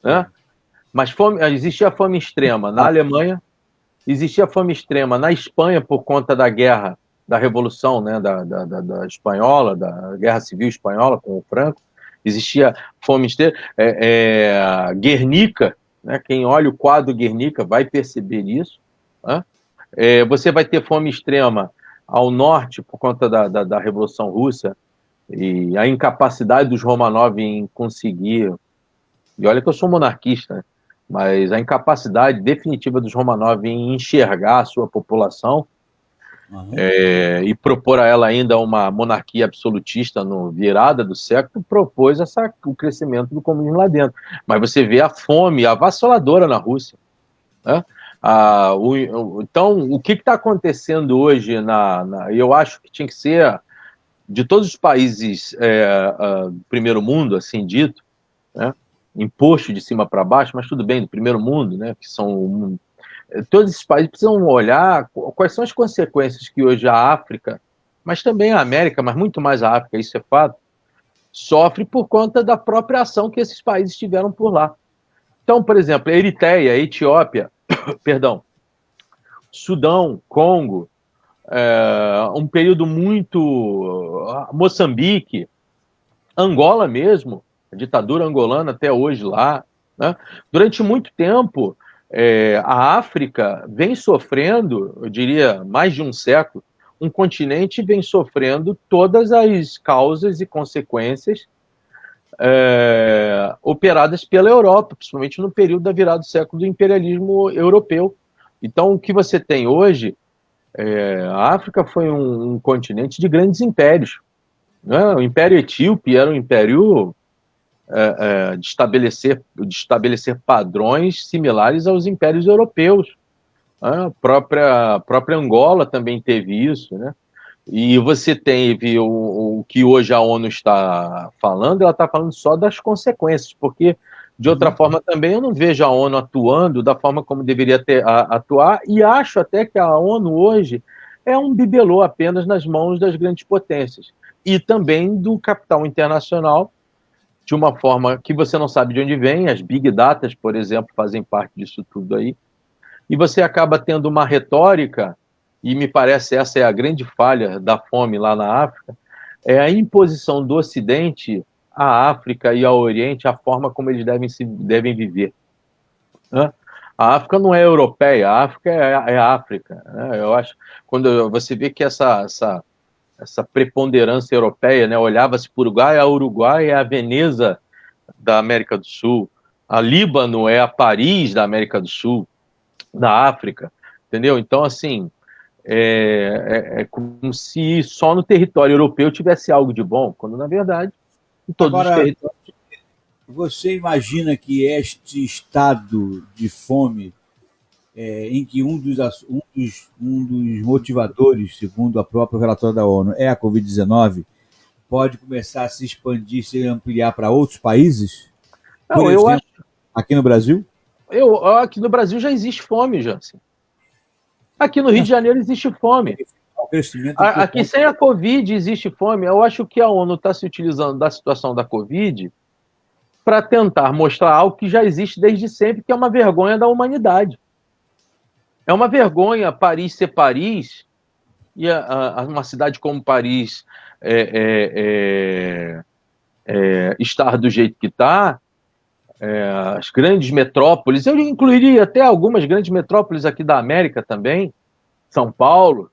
Né? Mas existia fome extrema na Alemanha, existia fome extrema na Espanha por conta da guerra, da Revolução, né, da Espanhola, da Guerra Civil Espanhola com o Franco. Existia fome extrema. Guernica, né, quem olha o quadro Guernica vai perceber isso. Né? Você vai ter fome extrema ao norte por conta da Revolução Russa, E a incapacidade dos Romanov em conseguir, e olha que eu sou monarquista, né? Mas a incapacidade definitiva dos Romanov em enxergar a sua população e propor a ela ainda uma monarquia absolutista no virada do século, propôs o crescimento do comunismo lá dentro. Mas você vê a fome avassaladora na Rússia, né? Então, o que está acontecendo hoje eu acho que tinha que ser de todos os países do primeiro mundo, assim dito, né, imposto de cima para baixo, mas tudo bem, do primeiro mundo, né, que são todos esses países precisam olhar quais são as consequências que hoje a África, mas também a América, mas muito mais a África, isso é fato, sofre por conta da própria ação que esses países tiveram por lá. Então, por exemplo, Eritreia, Etiópia, perdão, Sudão, Congo, um período muito... Moçambique, Angola mesmo, a ditadura angolana até hoje lá, né? Durante muito tempo, a África vem sofrendo, eu diria, mais de um século, um continente vem sofrendo todas as causas e consequências operadas pela Europa, principalmente no período da virada do século do imperialismo europeu. Então, o que você tem hoje, a África foi um continente de grandes impérios, né? O Império Etíope era um império de estabelecer padrões similares aos impérios europeus. A própria Angola também teve isso, né? E você teve o que hoje a ONU está falando, ela está falando só das consequências, porque, de outra forma, também eu não vejo a ONU atuando da forma como deveria atuar, e acho até que a ONU hoje é um bibelô apenas nas mãos das grandes potências, e também do capital internacional, de uma forma que você não sabe de onde vem. As big datas, por exemplo, fazem parte disso tudo aí, e você acaba tendo uma retórica, e me parece essa é a grande falha da fome lá na África, é a imposição do Ocidente à África e ao Oriente, a forma como eles devem viver, né? A África não é europeia, a África é a África, né? Eu acho, quando você vê que essa preponderância europeia, né, olhava-se para o Uruguai é a Veneza da América do Sul, a Líbano é a Paris da América do Sul, da África, entendeu? Então, assim, é como se só no território europeu tivesse algo de bom, quando, na verdade, em todos os territórios. Você imagina que este estado de fome, em que um dos motivadores, segundo a própria relatória da ONU, é a Covid-19, pode começar a se expandir, se ampliar para outros países? Não, por exemplo, aqui no Brasil? Aqui no Brasil já existe fome, Jansen. Aqui no Rio de Janeiro existe fome. Aqui sem a Covid existe fome. Eu acho que a ONU está se utilizando da situação da Covid para tentar mostrar algo que já existe desde sempre, que é uma vergonha da humanidade. É uma vergonha Paris ser Paris, e uma cidade como Paris estar do jeito que está, as grandes metrópoles, eu incluiria até algumas grandes metrópoles aqui da América também, São Paulo,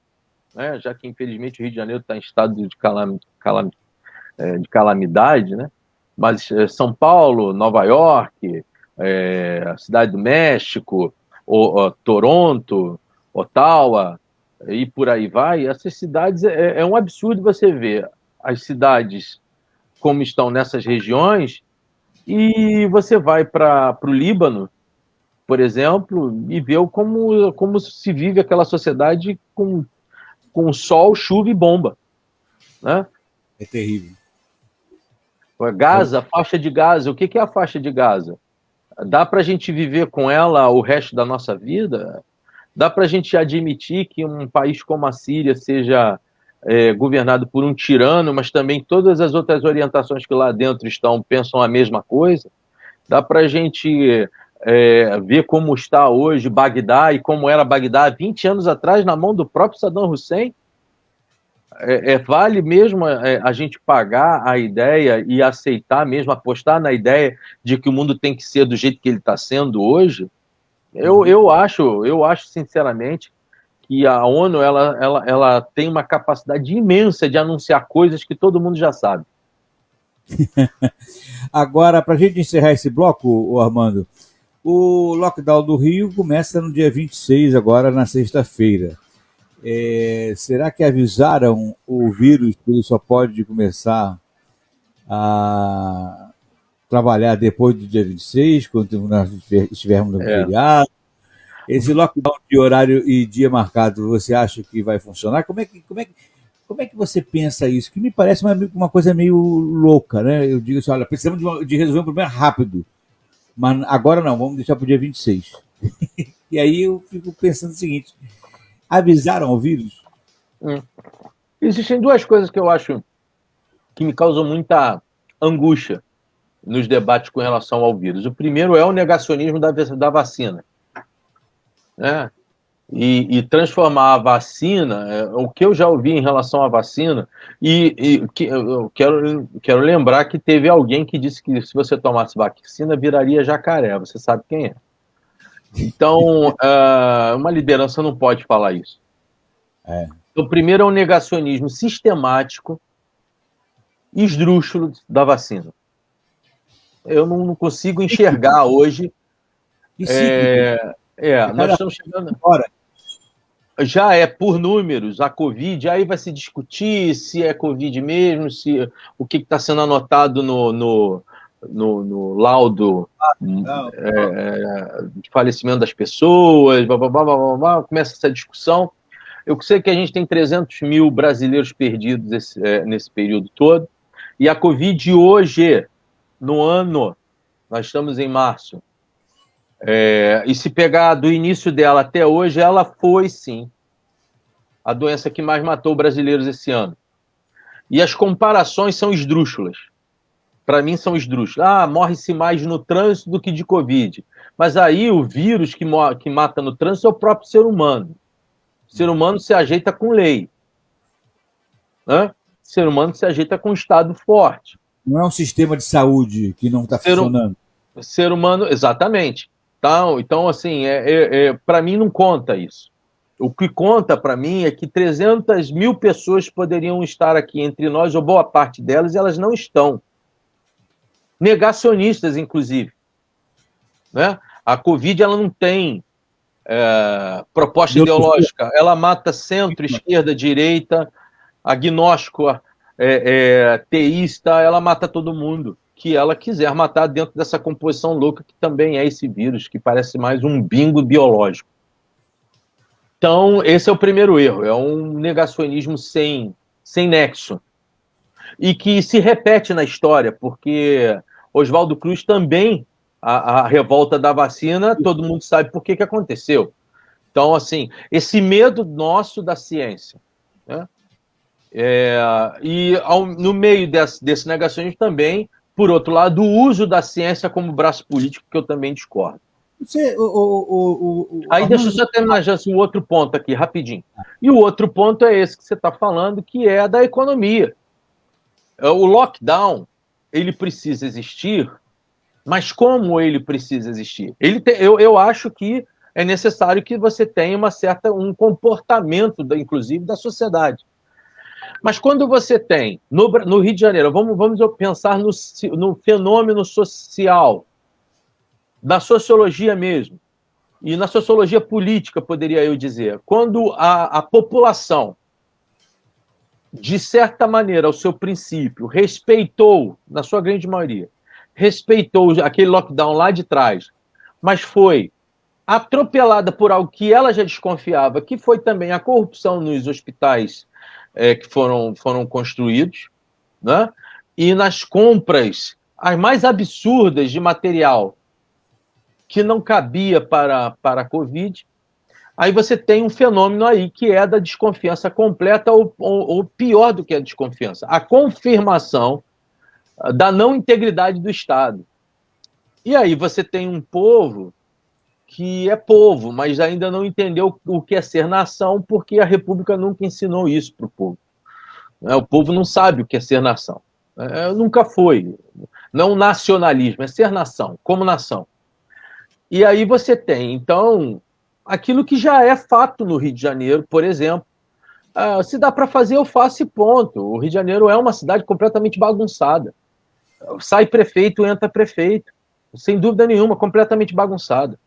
né, já que infelizmente o Rio de Janeiro está em estado de calamidade, né? Mas São Paulo, Nova York, Cidade do México, Toronto, Ottawa, e por aí vai, essas cidades, é um absurdo você ver as cidades como estão nessas regiões, e você vai para o Líbano, por exemplo, e vê como se vive aquela sociedade com sol, chuva e bomba, né? É terrível. Gaza, faixa de Gaza, o que é a faixa de Gaza? Dá para a gente viver com ela o resto da nossa vida? Dá para a gente admitir que um país como a Síria seja governado por um tirano, mas também todas as outras orientações que lá dentro pensam a mesma coisa? Dá para a gente ver como está hoje Bagdá e como era Bagdá 20 anos atrás na mão do próprio Saddam Hussein? Vale mesmo a gente pagar a ideia e aceitar mesmo, apostar na ideia de que o mundo tem que ser do jeito que ele está sendo hoje? Eu acho sinceramente que a ONU ela tem uma capacidade imensa de anunciar coisas que todo mundo já sabe. Agora, para a gente encerrar esse bloco, ô Armando, o lockdown do Rio começa no dia 26, agora na sexta-feira. Será que avisaram o vírus que ele só pode começar a trabalhar depois do dia 26, quando nós estivermos no feriado? Esse lockdown de horário e dia marcado, você acha que vai funcionar? Como é que você pensa isso? Que me parece uma coisa meio louca, né? Eu digo assim, olha, precisamos de resolver um problema rápido. Mas agora não, vamos deixar para o dia 26. E aí eu fico pensando o seguinte, avisaram o vírus? Existem duas coisas que eu acho que me causam muita angústia nos debates com relação ao vírus. O primeiro é o negacionismo da vacina, né? E transformar a vacina, o que eu já ouvi em relação à vacina, eu quero lembrar que teve alguém que disse que se você tomasse vacina, viraria jacaré, você sabe quem é. Então, uma liderança não pode falar isso. Então, primeiro é um negacionismo sistemático e esdrúxulo da vacina. Eu não consigo enxergar hoje. Nós estamos chegando agora. Já é por números a Covid, aí vai se discutir se é Covid mesmo, se o que está sendo anotado no laudo de falecimento das pessoas, começa essa discussão. Eu sei que a gente tem 300 mil brasileiros perdidos nesse período todo, e a Covid hoje, no ano, nós estamos em março, e se pegar do início dela até hoje, ela foi, sim, a doença que mais matou brasileiros esse ano. E as comparações são esdrúxulas. Para mim, são esdrúxulas. Morre-se mais no trânsito do que de Covid. Mas aí o vírus que mata no trânsito é o próprio ser humano. O ser humano se ajeita com lei. O ser humano se ajeita com um Estado forte. Não é um sistema de saúde que não está funcionando. Ser humano, exatamente. Então assim, para mim não conta isso. O que conta para mim é que 300 mil pessoas poderiam estar aqui entre nós, ou boa parte delas, e elas não estão. Negacionistas, inclusive. Né? A Covid ela não tem proposta ideológica. Ela mata centro, esquerda, direita, agnóstico, teísta, ela mata todo mundo que ela quiser matar dentro dessa composição louca que também é esse vírus, que parece mais um bingo biológico. Então, esse é o primeiro erro, é um negacionismo sem nexo. E que se repete na história, porque Oswaldo Cruz também, a revolta da vacina, todo mundo sabe por que aconteceu. Então, assim, esse medo nosso da ciência, né? No meio desse negacionismo também, por outro lado, o uso da ciência como braço político, que eu também discordo. Aí deixa eu só terminar já um outro ponto aqui, rapidinho. E o outro ponto é esse que você está falando, que é da economia. O lockdown, ele precisa existir, mas como ele precisa existir? Eu acho que é necessário que você tenha um comportamento, inclusive, da sociedade. Mas quando você tem, no Rio de Janeiro, vamos pensar no fenômeno social, da sociologia mesmo, e na sociologia política, poderia eu dizer, quando a população, de certa maneira, ao seu princípio, respeitou, na sua grande maioria, respeitou aquele lockdown lá de trás, mas foi atropelada por algo que ela já desconfiava, que foi também a corrupção nos hospitais que foram construídos, né? E nas compras as mais absurdas de material que não cabia para a Covid, aí você tem um fenômeno aí que é da desconfiança completa, ou pior do que a desconfiança, a confirmação da não integridade do Estado. E aí você tem um povo que é povo, mas ainda não entendeu o que é ser nação, porque a República nunca ensinou isso para o povo. O povo não sabe o que é ser nação. Nunca foi. Não nacionalismo, é ser nação, como nação. E aí você tem, então, aquilo que já é fato no Rio de Janeiro, por exemplo. Se dá para fazer, eu faço e ponto. O Rio de Janeiro é uma cidade completamente bagunçada. Sai prefeito, entra prefeito. Sem dúvida nenhuma, completamente bagunçada.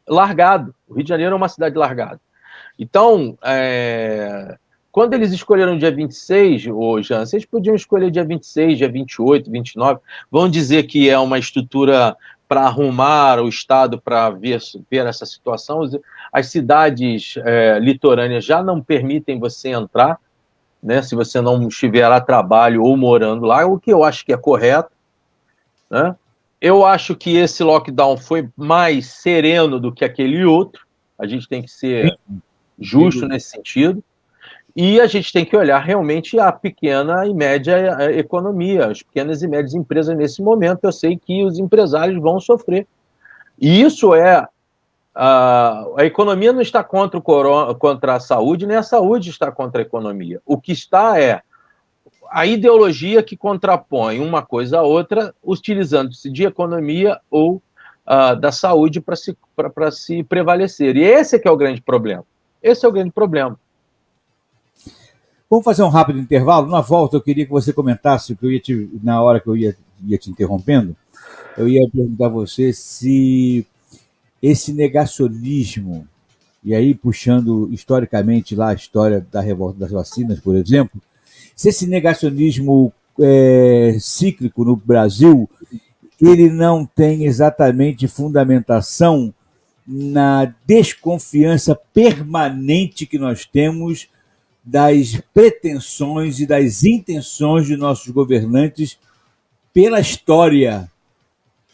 Largado. O Rio de Janeiro é uma cidade largada. Então, quando eles escolheram dia 26, Jean, vocês podiam escolher dia 26, dia 28, 29. Vão dizer que é uma estrutura para arrumar o Estado para ver essa situação. As cidades litorâneas já não permitem você entrar, né, se você não estiver a trabalho ou morando lá, o que eu acho que é correto, né? Eu acho que esse lockdown foi mais sereno do que aquele outro. A gente tem que ser justo nesse sentido. E a gente tem que olhar realmente a pequena e média economia, as pequenas e médias empresas nesse momento. Eu sei que os empresários vão sofrer. E isso a economia não está contra a saúde, nem a saúde está contra a economia. O que está é a ideologia que contrapõe uma coisa à outra, utilizando-se de economia ou da saúde para se prevalecer. E esse é que é o grande problema. Esse é o grande problema. Vamos fazer um rápido intervalo. Na volta, eu queria que você comentasse, na hora que eu ia te interrompendo, eu ia perguntar a você se esse negacionismo, e aí puxando historicamente lá a história da revolta das vacinas, por exemplo, se esse negacionismo cíclico no Brasil, ele não tem exatamente fundamentação na desconfiança permanente que nós temos das pretensões e das intenções de nossos governantes pela história.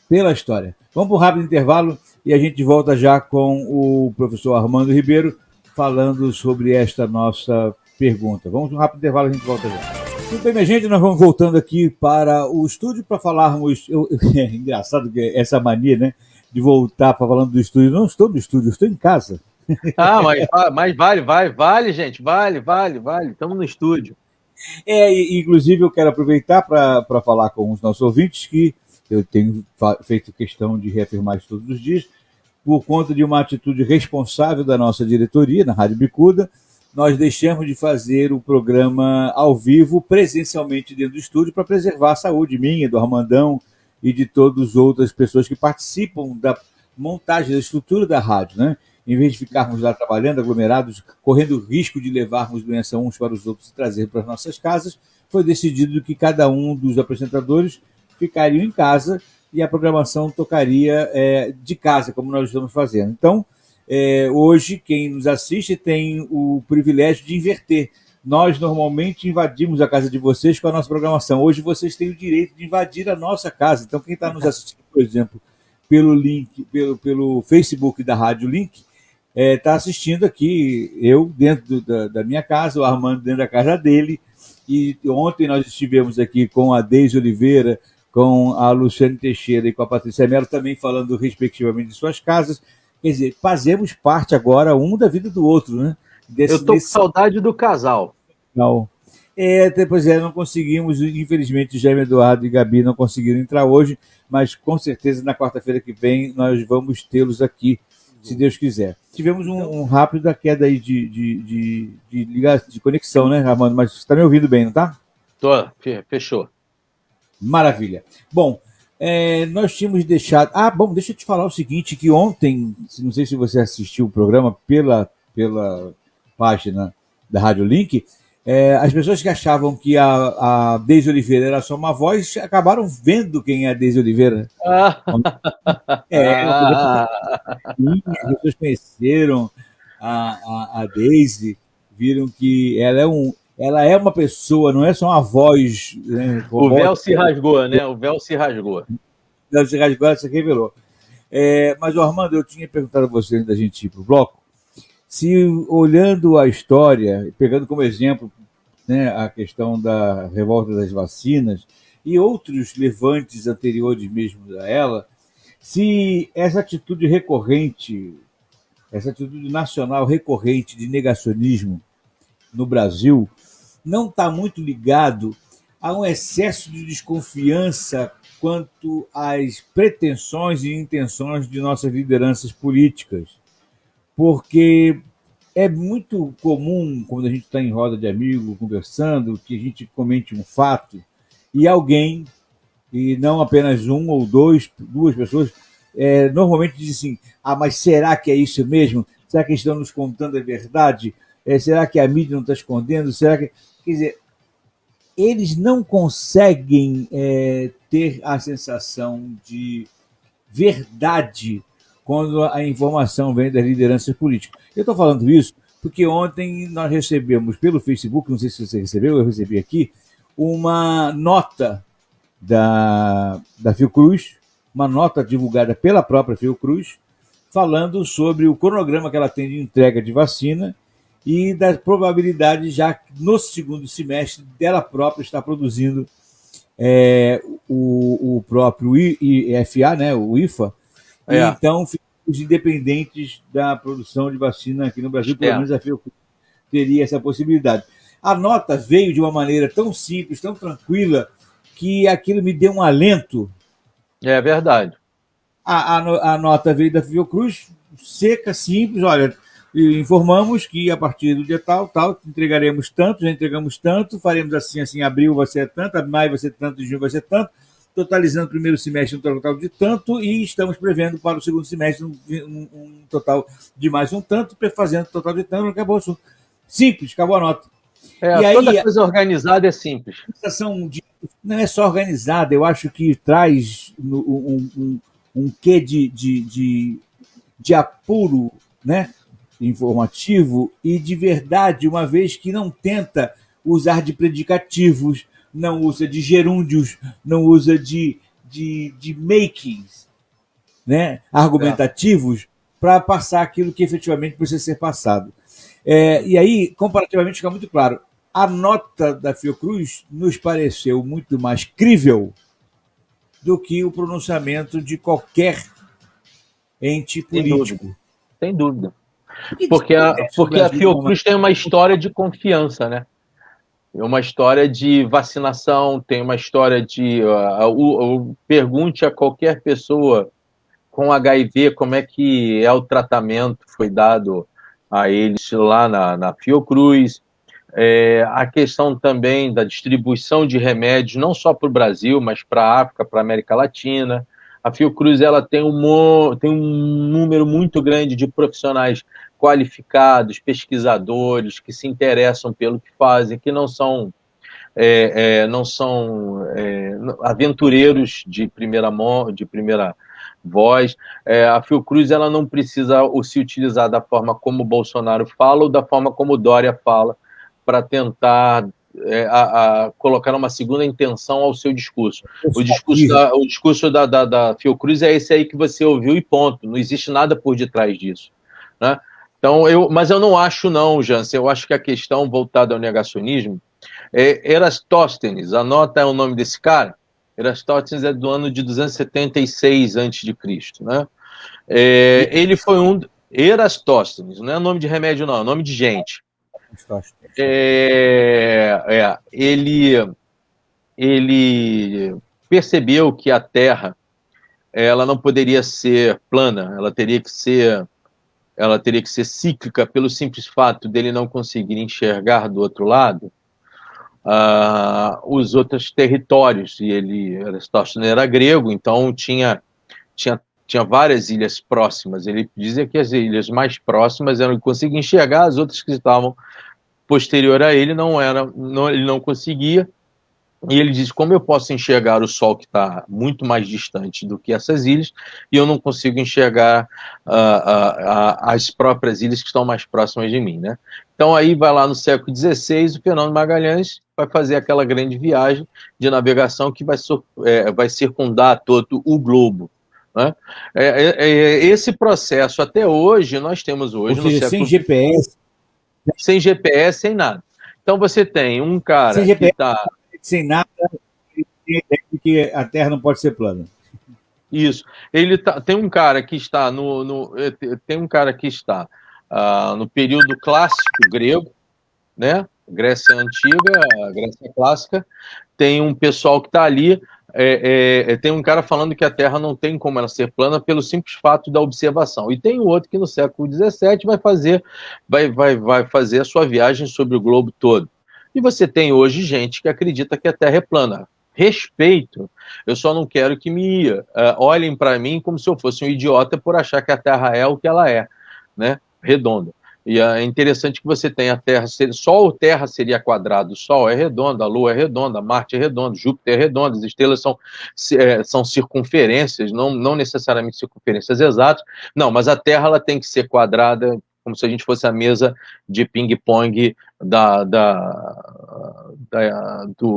Pela história. Vamos para um rápido intervalo e a gente volta já com o professor Armando Ribeiro falando sobre esta nossa pergunta. Vamos para um rápido intervalo e a gente volta já. Muito bem, minha gente, nós vamos voltando aqui para o estúdio para falarmos... É engraçado que essa mania, né, de voltar para falando do estúdio. Não estou no estúdio, estou em casa. Mas vale, gente, vale. Estamos no estúdio. Inclusive, eu quero aproveitar para falar com os nossos ouvintes que eu tenho feito questão de reafirmar isso todos os dias, por conta de uma atitude responsável da nossa diretoria, na Rádio Bicuda, nós deixamos de fazer o programa ao vivo, presencialmente dentro do estúdio, para preservar a saúde minha, do Armandão e de todas as outras pessoas que participam da montagem da estrutura da rádio, né? Em vez de ficarmos lá trabalhando, aglomerados, correndo o risco de levarmos doença uns para os outros e trazer para as nossas casas, foi decidido que cada um dos apresentadores ficariam em casa e a programação tocaria de casa, como nós estamos fazendo. Então, hoje, quem nos assiste tem o privilégio de inverter. Nós, normalmente, invadimos a casa de vocês com a nossa programação. Hoje, vocês têm o direito de invadir a nossa casa. Então, quem está nos assistindo, por exemplo, pelo link, pelo Facebook da Rádio Link, está assistindo aqui, eu dentro da minha casa, o Armando dentro da casa dele, e ontem nós estivemos aqui com a Deise Oliveira, com a Luciane Teixeira e com a Patrícia Mello, também falando respectivamente de suas casas. Quer dizer, fazemos parte agora um da vida do outro, né? Eu estou com saudade do casal. Não. Depois não conseguimos, infelizmente, Jaime Eduardo e Gabi não conseguiram entrar hoje, mas com certeza na quarta-feira que vem nós vamos tê-los aqui, se Deus quiser. Tivemos um rápido da queda aí de conexão, né, Armando? Mas você está me ouvindo bem, não está? Tô, fechou. Maravilha. Bom, nós tínhamos deixado... bom, deixa eu te falar o seguinte, que ontem, não sei se você assistiu o programa pela página da Rádio Link, as pessoas que achavam que a Deise Oliveira era só uma voz, acabaram vendo quem é a Deise Oliveira. As pessoas conheceram a Deise, viram que ela é uma pessoa, não é só uma voz. Né, o véu se rasgou, né? O véu se rasgou. O véu se rasgou, ela se revelou. Mas, Armando, eu tinha perguntado a você, antes da gente ir para o bloco, se olhando a história, pegando como exemplo, né, a questão da revolta das vacinas e outros levantes anteriores mesmo a ela, se essa atitude recorrente, essa atitude nacional recorrente de negacionismo no Brasil, não está muito ligado a um excesso de desconfiança quanto às pretensões e intenções de nossas lideranças políticas. porque é muito comum, quando a gente está em roda de amigos, conversando, que a gente comente um fato e alguém, e não apenas um ou duas pessoas, normalmente diz assim: ah, mas será que é isso mesmo? Será que estão nos contando a verdade? Será que a mídia não está escondendo? Será que. Quer dizer, eles não conseguem ter a sensação de verdade quando a informação vem das lideranças políticas. Eu estou falando isso porque ontem nós recebemos pelo Facebook, não sei se você recebeu, eu recebi aqui, uma nota da Fiocruz, uma nota divulgada pela própria Fiocruz, falando sobre o cronograma que ela tem de entrega de vacina e da probabilidade já no segundo semestre dela própria estar produzindo o próprio IFA, né, o IFA, e então os independentes da produção de vacina aqui no Brasil, pelo menos a Fiocruz teria essa possibilidade. A nota veio de uma maneira tão simples, tão tranquila, que aquilo me deu um alento. É verdade. A nota veio da Fiocruz, seca, simples, olha, informamos que a partir do dia tal, entregaremos tanto, já entregamos tanto, faremos assim, assim, abril vai ser tanto, maio vai ser tanto, junho vai ser tanto, totalizando o primeiro semestre um total de tanto, e estamos prevendo para o segundo semestre um total de mais um tanto, fazendo total de tanto, acabou o assunto. Simples, acabou a nota. E toda aí, coisa organizada é simples. A sensação não é só organizada, eu acho que traz um quê de apuro, né, informativo e de verdade, uma vez que não tenta usar de predicativos, não usa de gerúndios, não usa de makings, né, argumentativos para passar aquilo que efetivamente precisa ser passado. E aí, comparativamente, fica muito claro. A nota da Fiocruz nos pareceu muito mais crível do que o pronunciamento de qualquer ente político. Sem dúvida. Porque a Fiocruz tem uma história de confiança, né? Uma história de vacinação, tem uma história de... pergunte a qualquer pessoa com HIV como é que é o tratamento que foi dado a eles lá na Fiocruz. A questão também da distribuição de remédios, não só para o Brasil, mas para a África, para a América Latina. A Fiocruz ela tem um número muito grande de profissionais qualificados, pesquisadores, que se interessam pelo que fazem, que não são aventureiros de primeira mão, de primeira voz. A Fiocruz ela não precisa se utilizar da forma como o Bolsonaro fala ou da forma como o Dória fala para tentar colocar uma segunda intenção ao seu discurso. O discurso da Fiocruz é esse aí que você ouviu e ponto. Não existe nada por detrás disso, né? Então, mas eu não acho não, Jansen. Eu acho que a questão voltada ao negacionismo Erastóstenes, anota o nome desse cara. Erastóstenes é do ano de 276 a.C., né? Ele foi Erastóstenes, não é nome de remédio não, é nome de gente. Ele percebeu que a Terra ela não poderia ser plana, ela teria que ser cíclica pelo simples fato dele não conseguir enxergar do outro lado os outros territórios, e Aristóteles era grego, então tinha várias ilhas próximas. Ele dizia que as ilhas mais próximas eram, ele conseguia enxergar, as outras que estavam posterior a ele ele não conseguia. E ele diz: como eu posso enxergar o Sol que está muito mais distante do que essas ilhas, e eu não consigo enxergar as próprias ilhas que estão mais próximas de mim, né? Então aí vai lá no século XVI, o Fernando Magalhães vai fazer aquela grande viagem de navegação que vai circundar todo o globo, né? Esse processo até hoje, nós temos hoje... Ou seja, sem GPS. Sem GPS, sem nada. Então você tem um cara sem GPS, que está... Sem nada, que a Terra não pode ser plana. Isso. Tem um cara que está no período clássico grego, né? Grécia Antiga, Grécia Clássica. Tem um pessoal que está ali tem um cara falando que a Terra não tem como ela ser plana pelo simples fato da observação. E tem o outro que no século XVII vai fazer a sua viagem sobre o globo todo. E você tem hoje gente que acredita que a Terra é plana. Respeito. Eu só não quero que me olhem para mim como se eu fosse um idiota por achar que a Terra é o que ela é, né? Redonda. E é interessante que você tem a Terra, só a Terra seria quadrado, o Sol é redondo, a Lua é redonda, Marte é redondo, Júpiter é redondo, as estrelas são circunferências, não necessariamente circunferências exatas, não, mas a Terra ela tem que ser quadrada, como se a gente fosse a mesa de ping-pong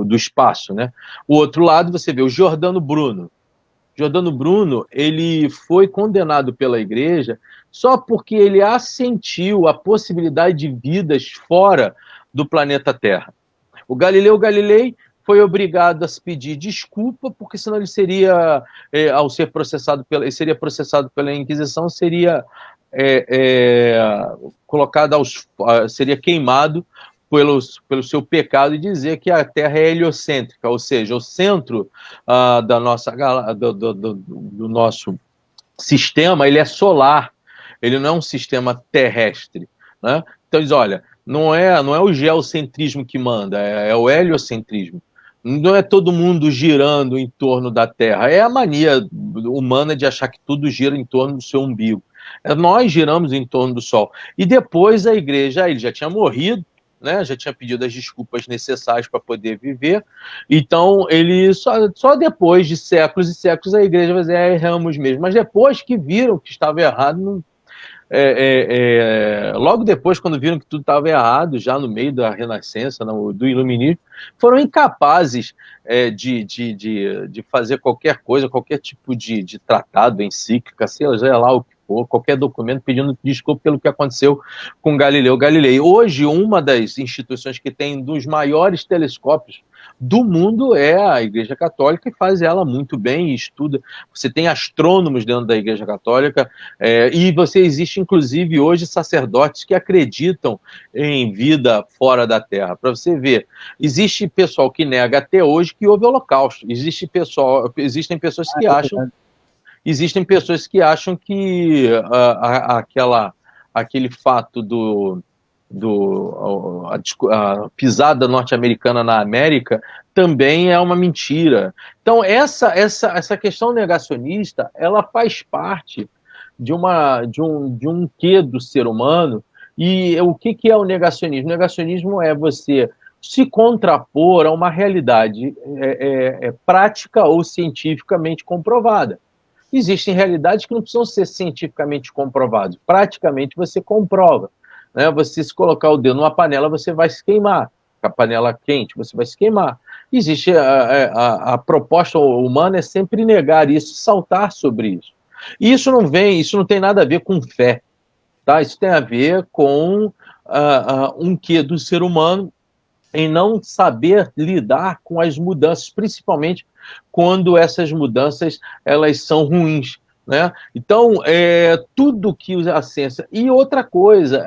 do espaço, né? O outro lado você vê o Giordano Bruno. Giordano Bruno, ele foi condenado pela igreja só porque ele assentiu a possibilidade de vidas fora do planeta Terra. O Galileu Galilei foi obrigado a se pedir desculpa, porque senão ele seria, ao ser processado ele seria processado pela Inquisição, seria seria queimado pelo seu pecado e dizer que a Terra é heliocêntrica, ou seja, o centro do nosso sistema ele é solar, ele não é um sistema terrestre, né? Então diz, olha, não é o geocentrismo que manda, é o heliocentrismo. Não é todo mundo girando em torno da Terra, é a mania humana de achar que tudo gira em torno do seu umbigo. Nós giramos em torno do Sol. E depois a igreja, ele já tinha morrido, né, já tinha pedido as desculpas necessárias para poder viver, então ele só depois de séculos e séculos a igreja vai dizer, erramos mesmo, mas depois que viram que estava errado, não, logo depois, quando viram que tudo estava errado, já no meio da Renascença, do Iluminismo, foram incapazes de fazer qualquer coisa, qualquer tipo de tratado, encíclica, seja lá o que for, qualquer documento pedindo desculpa pelo que aconteceu com Galileu Galilei. Hoje, uma das instituições que tem dos maiores telescópios do mundo é a Igreja Católica, e faz ela muito bem e estuda. Você tem astrônomos dentro da Igreja Católica, e existe inclusive hoje sacerdotes que acreditam em vida fora da Terra. Para você ver, existe pessoal que nega até hoje que houve holocausto. Existem pessoas que acham que aquele fato a pisada norte-americana na América também é uma mentira. Então, essa questão negacionista, ela faz parte de um quê do ser humano. E o que é o negacionismo? O negacionismo é você se contrapor a uma realidade prática ou cientificamente comprovada. Existem realidades que não precisam ser cientificamente comprovadas. Praticamente você comprova. Né? Você, se colocar o dedo numa panela, você vai se queimar. Com a panela quente, você vai se queimar. Existe a proposta humana é sempre negar isso, saltar sobre isso. E isso não tem nada a ver com fé. Tá? Isso tem a ver com um quê do ser humano em não saber lidar com as mudanças, principalmente quando essas mudanças elas são ruins. Né? Então, tudo que a ciência... E outra coisa,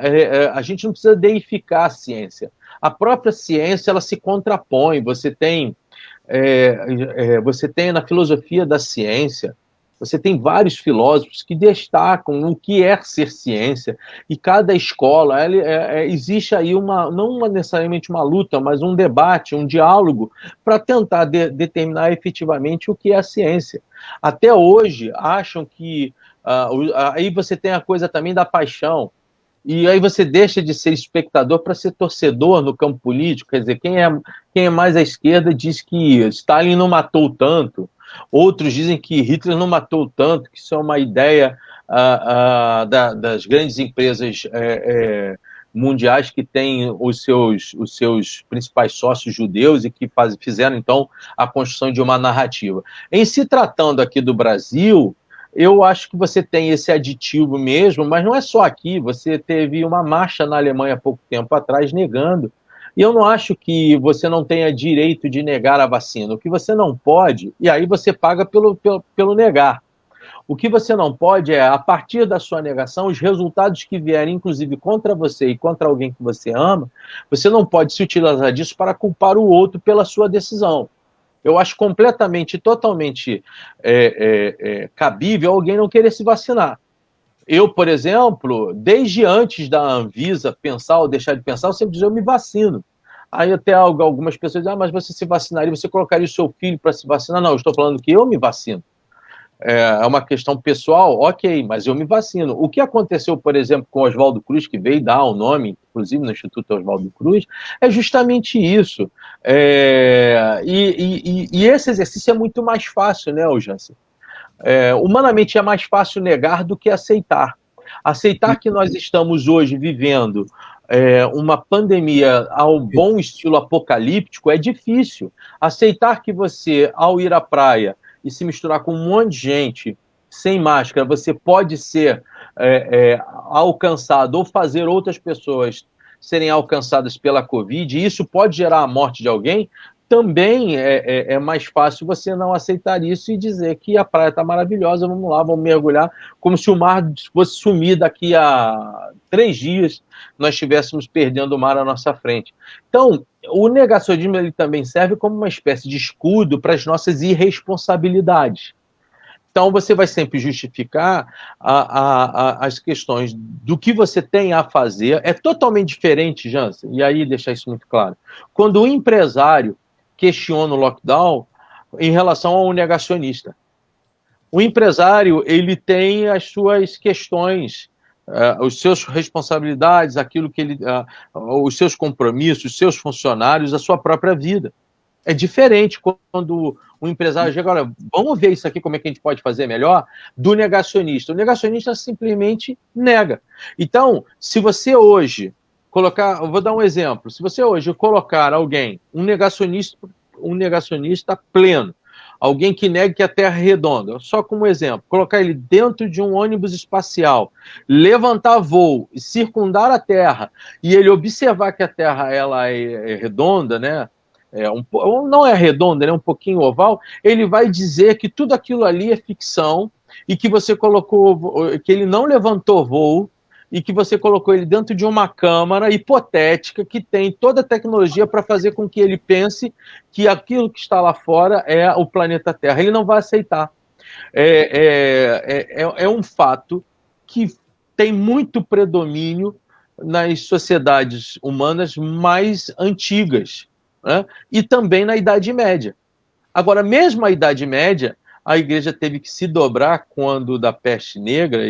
a gente não precisa deificar a ciência. A própria ciência ela se contrapõe. Você tem na filosofia da ciência, você tem vários filósofos que destacam o que é ser ciência, e cada escola, existe aí não necessariamente uma luta, mas um debate, um diálogo, para tentar determinar efetivamente o que é a ciência. Até hoje, acham que... aí você tem a coisa também da paixão, e aí você deixa de ser espectador para ser torcedor no campo político. Quer dizer, quem é mais à esquerda diz que Stalin não matou tanto, outros dizem que Hitler não matou tanto, que isso é uma ideia das grandes empresas mundiais que têm os seus principais sócios judeus e que fizeram, então, a construção de uma narrativa. Em se tratando aqui do Brasil, eu acho que você tem esse aditivo mesmo, mas não é só aqui. Você teve uma marcha na Alemanha há pouco tempo atrás negando. E eu não acho que você não tenha direito de negar a vacina. O que você não pode, e aí você paga pelo negar. O que você não pode a partir da sua negação, os resultados que vierem, inclusive contra você e contra alguém que você ama, você não pode se utilizar disso para culpar o outro pela sua decisão. Eu acho completamente, totalmente cabível alguém não querer se vacinar. Eu, por exemplo, desde antes da Anvisa pensar ou deixar de pensar, eu sempre dizia, eu me vacino. Aí até algumas pessoas dizem, mas você se vacinaria, você colocaria o seu filho para se vacinar? Não, eu estou falando que eu me vacino. É uma questão pessoal, ok, mas eu me vacino. O que aconteceu, por exemplo, com Oswaldo Cruz, que veio dar o nome, inclusive no Instituto Oswaldo Cruz, é justamente isso. E esse exercício é muito mais fácil, né, Jansen? Humanamente é mais fácil negar do que aceitar. Aceitar que nós estamos hoje vivendo uma pandemia ao bom estilo apocalíptico é difícil. Aceitar que você, ao ir à praia e se misturar com um monte de gente sem máscara, você pode ser alcançado ou fazer outras pessoas serem alcançadas pela Covid, e isso pode gerar a morte de alguém, também é mais fácil você não aceitar isso e dizer que a praia está maravilhosa, vamos lá, vamos mergulhar, como se o mar fosse sumir daqui a 3 dias, nós estivéssemos perdendo o mar à nossa frente. Então, o negacionismo ele também serve como uma espécie de escudo para as nossas irresponsabilidades. Então, você vai sempre justificar as questões do que você tem a fazer. É totalmente diferente, Jansen, e aí deixar isso muito claro. Quando o empresário questiona o lockdown em relação ao negacionista. O empresário, ele tem as suas questões, as suas responsabilidades, aquilo que ele, os seus compromissos, os seus funcionários, a sua própria vida. É diferente quando o empresário chega, olha, vamos ver isso aqui, como é que a gente pode fazer melhor, do negacionista. O negacionista simplesmente nega. Então, se você hoje colocar, eu vou dar um exemplo, se você hoje colocar alguém, um negacionista pleno, alguém que negue que a Terra é redonda, só como exemplo, colocar ele dentro de um ônibus espacial, levantar voo, circundar a Terra, e ele observar que a Terra ela é redonda, né? Não é redonda, é um pouquinho oval, ele vai dizer que tudo aquilo ali é ficção e que você colocou, que ele não levantou voo e que você colocou ele dentro de uma câmara hipotética que tem toda a tecnologia para fazer com que ele pense que aquilo que está lá fora é o planeta Terra. Ele não vai aceitar. É um fato que tem muito predomínio nas sociedades humanas mais antigas, né? E também na Idade Média. Agora, mesmo a Idade Média, a igreja teve que se dobrar quando da peste negra,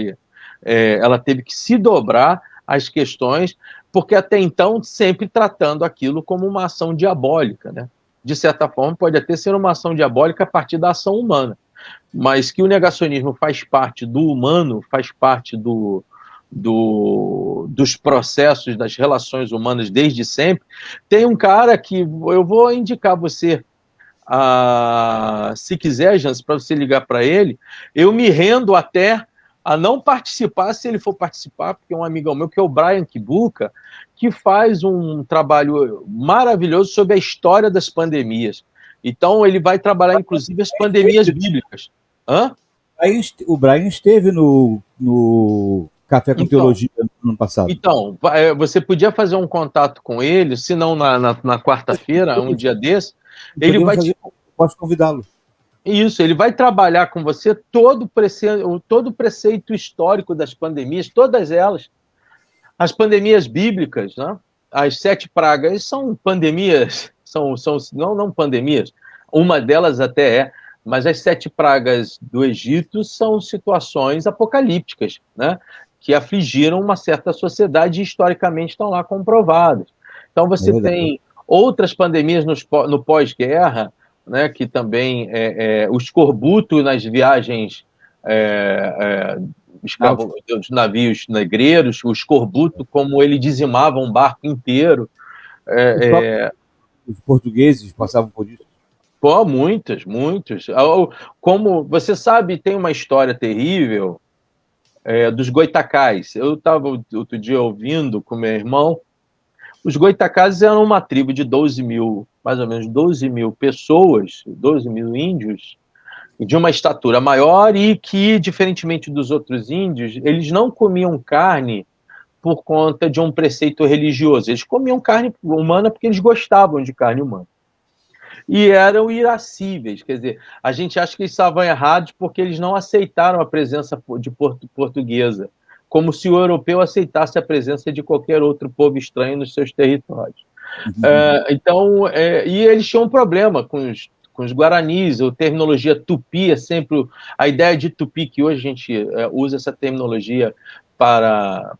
ela teve que se dobrar às questões, porque até então sempre tratando aquilo como uma ação diabólica, né? De certa forma, pode até ser uma ação diabólica a partir da ação humana, mas que o negacionismo faz parte do humano, faz parte dos processos das relações humanas desde sempre. Tem um cara que eu vou indicar você, se quiser, Jans, para você ligar para ele, eu me rendo até a não participar, se ele for participar, porque é um amigão meu, que é o Brian Kibuka, que faz um trabalho maravilhoso sobre a história das pandemias. Então, ele vai trabalhar, inclusive, as pandemias bíblicas. Hã? O Brian esteve no Café com Teologia no ano passado. Então, você podia fazer um contato com ele, se não na quarta-feira, um dia desse, ele vai posso convidá-lo. Isso, ele vai trabalhar com você todo o preceito histórico das pandemias, todas elas. As pandemias bíblicas, né? As 7 pragas são pandemias, não pandemias, uma delas até mas as 7 pragas do Egito são situações apocalípticas, né? Que afligiram uma certa sociedade e historicamente estão lá comprovadas. Então você tem outras pandemias no pós-guerra, né, que também o escorbuto nas viagens dos navios negreiros, o escorbuto, como ele dizimava um barco inteiro. Os portugueses passavam por isso? Pô, muitos. Como você sabe, tem uma história terrível dos goitacás. Eu estava outro dia ouvindo com meu irmão. Os goitacás eram uma tribo de 12 mil, mais ou menos 12 mil pessoas, 12 mil índios, de uma estatura maior e que, diferentemente dos outros índios, eles não comiam carne por conta de um preceito religioso. Eles comiam carne humana porque eles gostavam de carne humana. e eram irascíveis. Quer dizer, a gente acha que eles estavam errados porque eles não aceitaram a presença de portuguesa, como se o europeu aceitasse a presença de qualquer outro povo estranho nos seus territórios. Então, e eles tinham um problema com os guaranis, a terminologia tupi é sempre... A ideia de tupi, que hoje a gente usa essa terminologia para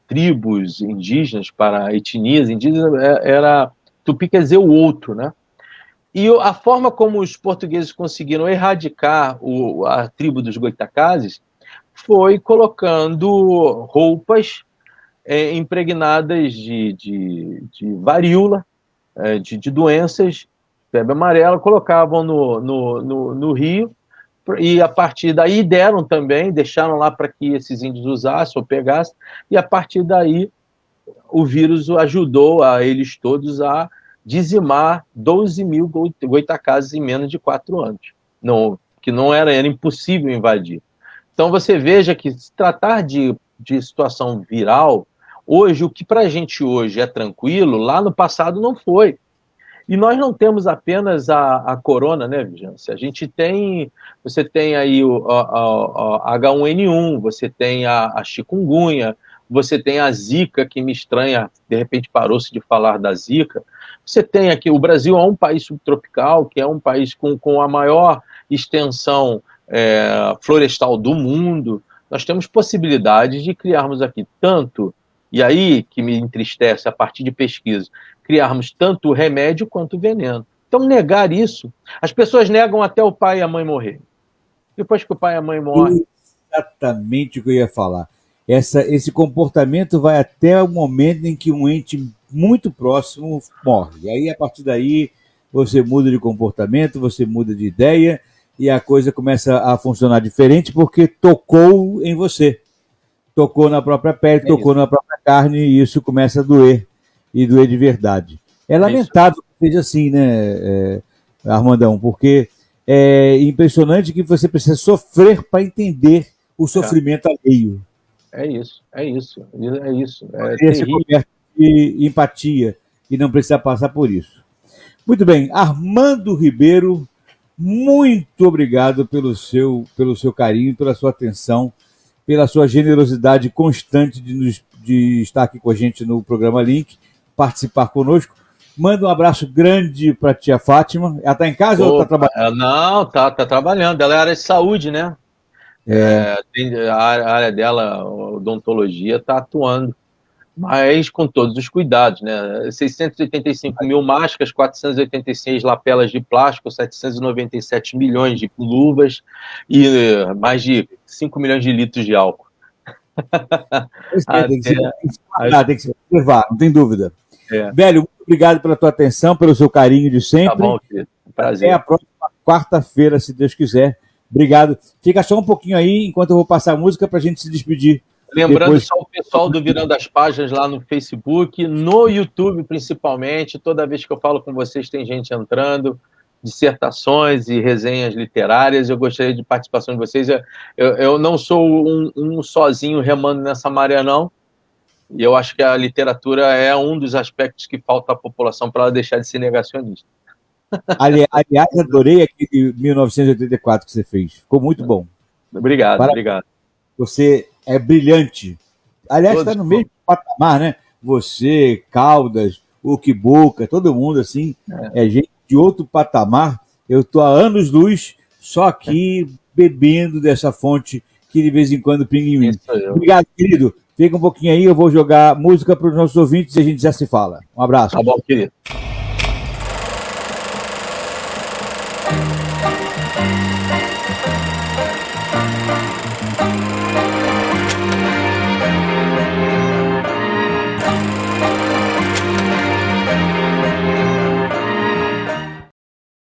tribos indígenas, para etnias indígenas, era... Tupi quer dizer o outro, né? E a forma como os portugueses conseguiram erradicar a tribo dos Goitacazes foi colocando roupas impregnadas de varíola, de doenças, febre amarela, colocavam no rio, e a partir daí deixaram lá para que esses índios usassem ou pegassem, e a partir daí o vírus ajudou a eles todos a dizimar 12 mil Goitacazes em menos de 4 anos, que não era impossível invadir. Então você veja que se tratar de situação viral, hoje, o que para a gente hoje é tranquilo, lá no passado não foi. E nós não temos apenas a corona, né, Vigilância? Você tem aí o H1N1, você tem a chikungunya, você tem a Zika, que me estranha, de repente parou-se de falar da Zika. Você tem aqui, o Brasil é um país subtropical, que é um país com a maior extensão florestal do mundo. Nós temos possibilidade de criarmos aqui tanto, e aí que me entristece a partir de pesquisa, criarmos tanto o remédio quanto o veneno. Então, negar isso, as pessoas negam até o pai e a mãe morrer. Depois que o pai e a mãe morrem... Exatamente o que eu ia falar. Esse comportamento vai até o momento em que um ente muito próximo morre. E aí, a partir daí, você muda de comportamento, você muda de ideia, e a coisa começa a funcionar diferente porque tocou em você. Tocou na própria pele, tocou na própria carne, e isso começa a doer, e doer de verdade. É lamentável que seja assim, né, Armandão? Porque é impressionante que você precisa sofrer para entender o sofrimento alheio. É isso. Esse coberto de empatia e não precisa passar por isso. Muito bem, Armando Ribeiro, muito obrigado pelo seu carinho, pela sua atenção, pela sua generosidade constante de estar aqui com a gente no programa Link, participar conosco. Manda um abraço grande para a tia Fátima. Ela está em casa ou está trabalhando? Não, está trabalhando. Ela é área de saúde, né? A área dela, odontologia, está atuando, mas com todos os cuidados, né? 685 mil máscaras, 486 lapelas de plástico, 797 milhões de luvas e mais de 5 milhões de litros de álcool. Tem que se preservar, não tem dúvida. Velho, muito obrigado pela tua atenção, pelo seu carinho de sempre. Tá bom, querido. Prazer. Até a próxima quarta-feira, se Deus quiser. Obrigado. Fica só um pouquinho aí, enquanto eu vou passar a música, para a gente se despedir. Lembrando só o pessoal do Virando as Páginas lá no Facebook, no YouTube principalmente. Toda vez que eu falo com vocês, tem gente entrando, dissertações e resenhas literárias. Eu gostaria de participação de vocês. Eu não sou um sozinho remando nessa maré, não. E eu acho que a literatura é um dos aspectos que falta à população para ela deixar de ser negacionista. Aliás, adorei aquele 1984 que você fez. Ficou muito bom. Obrigado. Você é brilhante. Aliás, está no mesmo patamar, né? Você, Caldas, o Kibuca, todo mundo assim, é gente de outro patamar. Eu estou há anos-luz só aqui bebendo dessa fonte que de vez em quando pinga em mim. Obrigado, querido. Fica um pouquinho aí, eu vou jogar música para os nossos ouvintes e a gente já se fala. Um abraço. Tá bom, querido.